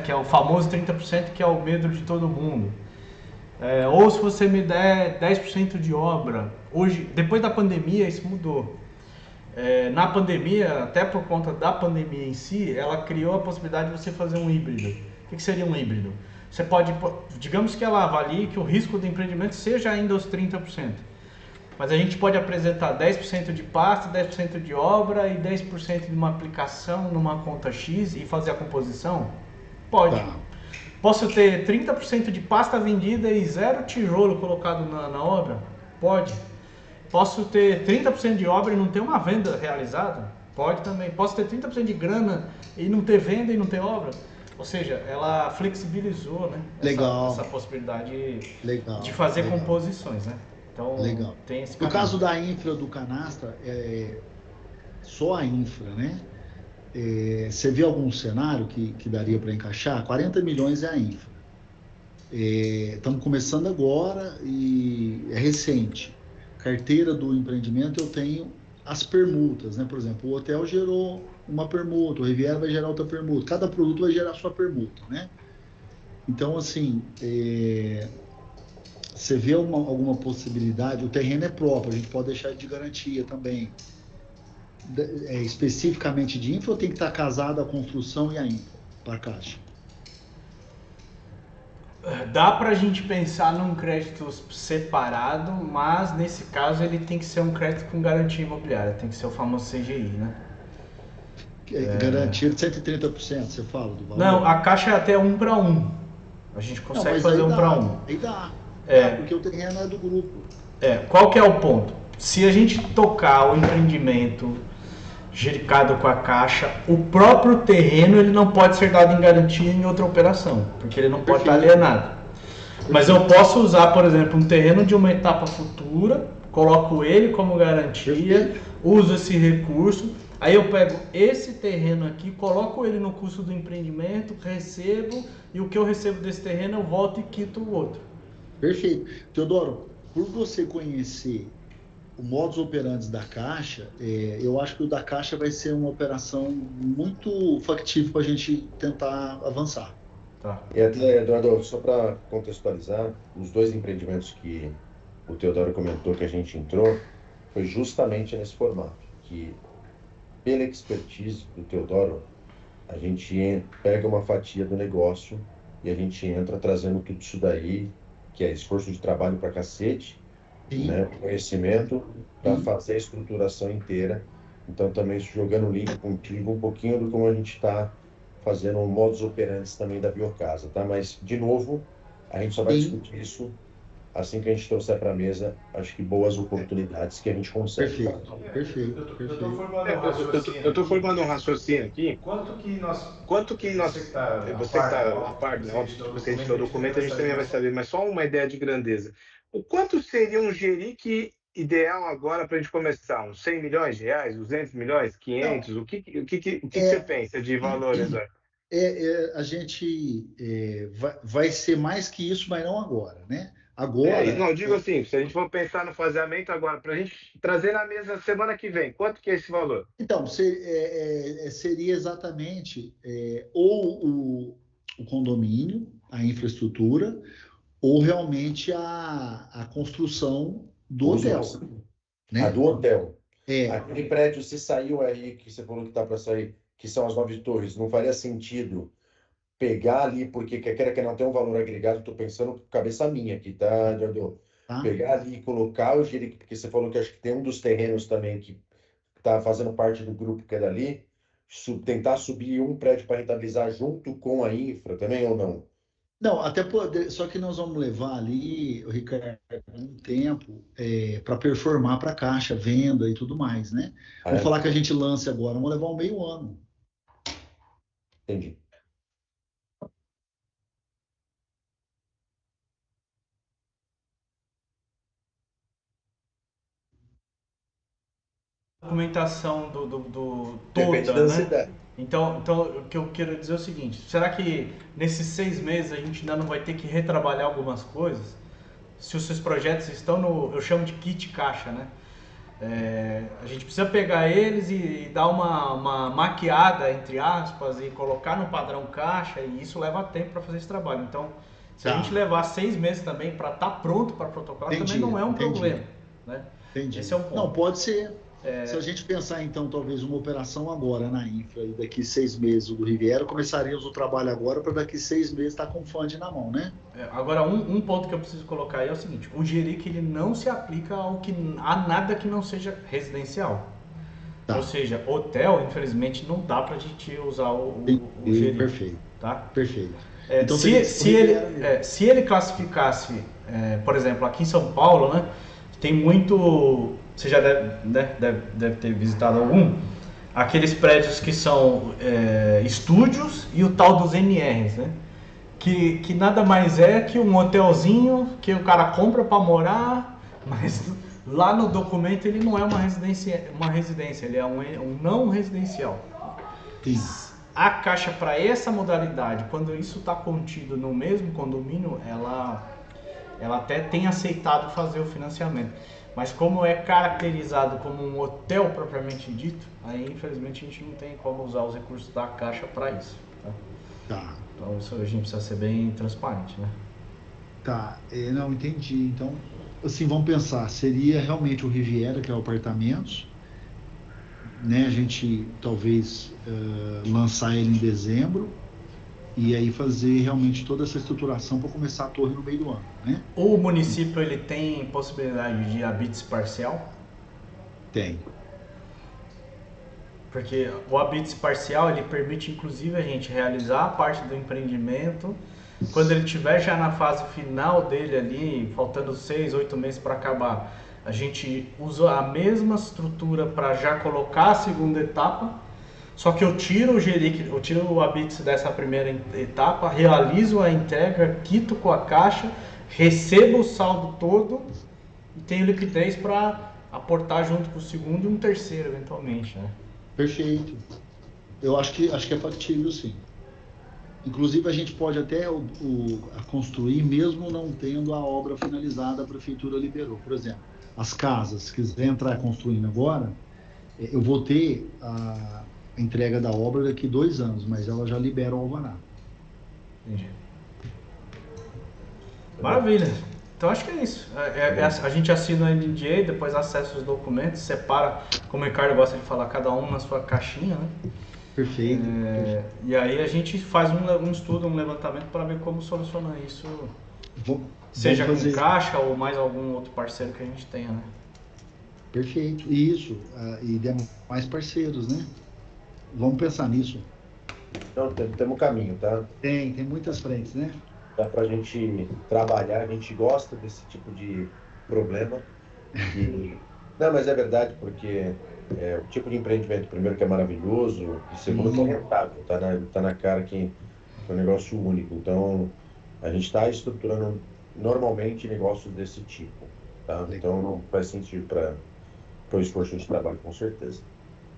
Que é o famoso 30%, que é o medo de todo mundo. Ou se você me der 10% de obra. Hoje, depois da pandemia, isso mudou. Na pandemia, até por conta da pandemia em si, ela criou a possibilidade de você fazer um híbrido. O que seria um híbrido? Você pode, digamos que ela avalie que o risco do empreendimento seja ainda os 30%. Mas a gente pode apresentar 10% de pasta, 10% de obra e 10% de uma aplicação numa conta X e fazer a composição? Pode. Tá. Posso ter 30% de pasta vendida e 0 tijolo colocado na obra? Pode. Posso ter 30% de obra e não ter uma venda realizada? Pode também. Posso ter 30% de grana e não ter venda e não ter obra? Ou seja, ela flexibilizou, né? Essa possibilidade de fazer composições, né? Então, tem esse caminho. No caso da infra do Canastra, só a infra, né? Você vê algum cenário que daria para encaixar? 40 milhões é a infra. Estamos começando agora e é recente. Carteira do empreendimento, eu tenho as permutas, né? Por exemplo, o hotel gerou uma permuta, o Riviera vai gerar outra permuta, cada produto vai gerar sua permuta, né? Então, assim, você vê alguma possibilidade? O terreno é próprio, a gente pode deixar de garantia também. Especificamente de infra ou tem que estar casado a construção e a infra para a Caixa? Dá para a gente pensar num crédito separado, mas nesse caso ele tem que ser um crédito com garantia imobiliária, tem que ser o famoso CGI, né? Garantia de 130%, você fala do valor? Não, a Caixa é até 1 para 1. A gente consegue fazer 1 para 1. Aí dá, porque o terreno é do grupo. Qual que é o ponto? Se a gente tocar o empreendimento gericado com a Caixa, o próprio terreno ele não pode ser dado em garantia em outra operação, porque ele não pode estar alienado. Mas eu posso usar, por exemplo, um terreno de uma etapa futura, coloco ele como garantia, uso esse recurso, aí eu pego esse terreno aqui, coloco ele no custo do empreendimento, recebo, e o que eu recebo desse terreno eu volto e quito o outro. Perfeito. Teodoro, por você conhecer o modus operandi da Caixa, eu acho que o da Caixa vai ser uma operação muito factível para a gente tentar avançar. Tá. E até, Eduardo, só para contextualizar, os 2 empreendimentos que o Teodoro comentou que a gente entrou, foi justamente nesse formato, que pela expertise do Teodoro, a gente pega uma fatia do negócio e a gente entra trazendo tudo isso daí, que é esforço de trabalho para cacete, né, conhecimento para fazer a estruturação inteira. Então também jogando link contigo um pouquinho do como a gente está fazendo um modus operandi também da Biocasa, tá? Mas de novo a gente só vai discutir isso assim que a gente trouxer para a mesa, acho que boas oportunidades que a gente consegue. Perfeito. Eu estou formando um raciocínio aqui. Quanto que nós você que está a par, né? Você editou o documento, a gente também vai saber, mas só uma ideia de grandeza. O quanto seria um Geric ideal agora para a gente começar? Uns 100 milhões de reais, 200 milhões, 500? O que você pensa de valor, Eduardo? A gente vai ser mais que isso, mas não agora, né? Agora... não, digo assim, se a gente for pensar no faseamento agora, para a gente trazer na mesa semana que vem, quanto que é esse valor? Então, seria exatamente ou o condomínio, a infraestrutura, ou realmente a construção do hotel. Né? A do hotel. Aquele prédio, se saiu aí, que você falou que está para sair, que são as 9 torres, não faria sentido pegar ali, porque quer que não tenha um valor agregado, estou pensando cabeça minha aqui, tá, Eduardo? Tá? Pegar ali e colocar o Jerico, porque você falou que acho que tem um dos terrenos também que está fazendo parte do grupo que é dali, tentar subir um prédio para rentabilizar junto com a infra também ou não? Não, até poder, só que nós vamos levar ali, o Ricardo, um tempo para performar para a Caixa, venda e tudo mais, né? Ah, Vamos é? falar que a gente lance agora, vamos levar um meio ano. Entendi. Documentação Depende toda, da né? cidade. Então, o que eu quero dizer é o seguinte: será que nesses 6 meses a gente ainda não vai ter que retrabalhar algumas coisas? Se os seus projetos estão no, eu chamo de kit caixa, né? A gente precisa pegar eles e dar uma maquiada, entre aspas, e colocar no padrão caixa, e isso leva tempo para fazer esse trabalho. Então, se a gente levar 6 meses também para estar pronto para protocolar, também não é um problema, né? Entendi. Esse é um ponto. Não, pode ser. Se a gente pensar, então, talvez uma operação agora na infra, e daqui 6 meses o do Riviera, começaríamos o trabalho agora para daqui 6 meses estar com o fund na mão, né? Agora, um ponto que eu preciso colocar aí é o seguinte: o GERIC ele não se aplica a nada que não seja residencial. Tá. Ou seja, hotel, infelizmente, não dá para a gente usar o GERIC. Perfeito. Tá? Perfeito. Então, se ele classificasse, por exemplo, aqui em São Paulo, né, tem muito... Você já deve ter visitado algum. Aqueles prédios que são estúdios e o tal dos NRs, né? Que nada mais é que um hotelzinho que o cara compra para morar, mas lá no documento ele não é uma residência, ele é um não residencial. Sim. A Caixa, para essa modalidade, quando isso está contido no mesmo condomínio, ela até tem aceitado fazer o financiamento. Mas como é caracterizado como um hotel propriamente dito, aí infelizmente a gente não tem como usar os recursos da Caixa para isso. Tá. Então isso a gente precisa ser bem transparente, né? Tá, não, entendi. Então, assim, vamos pensar, seria realmente o Riviera, que é o apartamentos, né? A gente talvez lançar ele em dezembro e aí fazer realmente toda essa estruturação para começar a torre no meio do ano, né? O município ele tem possibilidade de habite parcial? Tem. Porque o habite parcial ele permite inclusive a gente realizar a parte do empreendimento quando ele estiver já na fase final dele ali, faltando 6, 8 meses para acabar. A gente usa a mesma estrutura para já colocar a segunda etapa, só que eu tiro o GERIC, eu tiro o habite dessa primeira etapa, realizo a entrega, quito com a Caixa, recebo o saldo todo e tenho liquidez para aportar junto com o segundo e um terceiro eventualmente, né? Perfeito. Eu acho que é factível, sim. Inclusive, a gente pode até construir, mesmo não tendo a obra finalizada, a prefeitura liberou. Por exemplo, as casas, se quiser entrar construindo agora, eu vou ter a entrega da obra daqui 2 anos, mas ela já libera o alvará. Entendi. Maravilha. Então acho que é isso. A gente assina o NDA, depois acessa os documentos, separa, como o Ricardo gosta de falar, cada um na sua caixinha, né? Perfeito. E aí a gente faz um estudo, um levantamento para ver como solucionar isso, seja com Caixa ou mais algum outro parceiro que a gente tenha, né? Perfeito. Isso. E demais parceiros, né? Vamos pensar nisso. Então, temos caminho, tá? Tem muitas frentes, né? Dá pra gente trabalhar, a gente gosta desse tipo de problema. Não, mas é verdade, porque o tipo de empreendimento, primeiro, que é maravilhoso, e segundo, que é rentável, tá na cara que é um negócio único. Então, a gente está estruturando normalmente negócios desse tipo, tá? Então, não faz sentido para o esforço de trabalho, com certeza.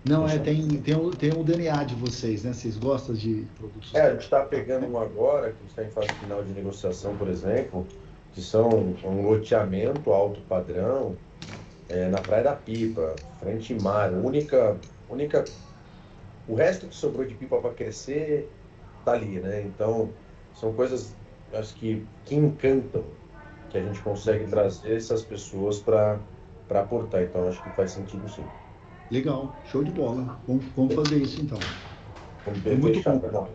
Não, tem o DNA de vocês, né? Vocês gostam de produtos. A gente está pegando um agora, que está em fase final de negociação, por exemplo, que são um loteamento alto padrão, na Praia da Pipa, frente mar, única, o resto que sobrou de pipa para crescer tá ali, né? Então, são coisas, acho que encantam, que a gente consegue trazer essas pessoas para aportar. Então, acho que faz sentido, sim. Legal, show de bola. Vamos fazer isso então. Muito bom.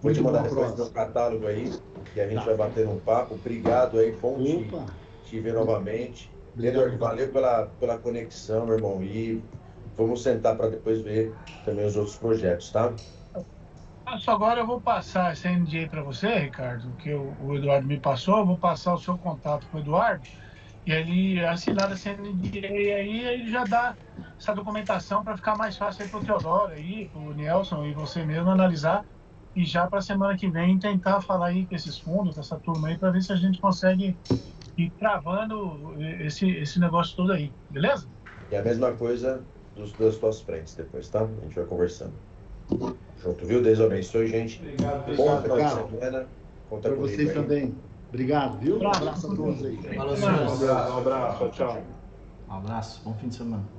Vou te mandar depois meu catálogo aí, que a gente vai bater um papo. Obrigado aí, bom te ver novamente. Eduardo, valeu pela conexão, meu irmão. E vamos sentar para depois ver também os outros projetos, tá? Só agora eu vou passar essa NDA para você, Ricardo, que o Eduardo me passou. Eu vou passar o seu contato com o Eduardo. E ele assinar essa NDA aí, ele já dá essa documentação para ficar mais fácil aí para o Teodoro, aí, para o Nelson e você mesmo analisar. E já para a semana que vem tentar falar aí com esses fundos, com essa turma aí, para ver se a gente consegue ir travando esse negócio todo aí, beleza? E a mesma coisa das tuas frentes depois, tá? A gente vai conversando. Junto, viu? Deus abençoe, gente. Obrigado, Bom pessoal. final de semana. Conta Para comigo vocês aí. também. Obrigado, viu? Um abraço a todos aí. Valeu, senhores. Um abraço, tchau. Um abraço, bom fim de semana.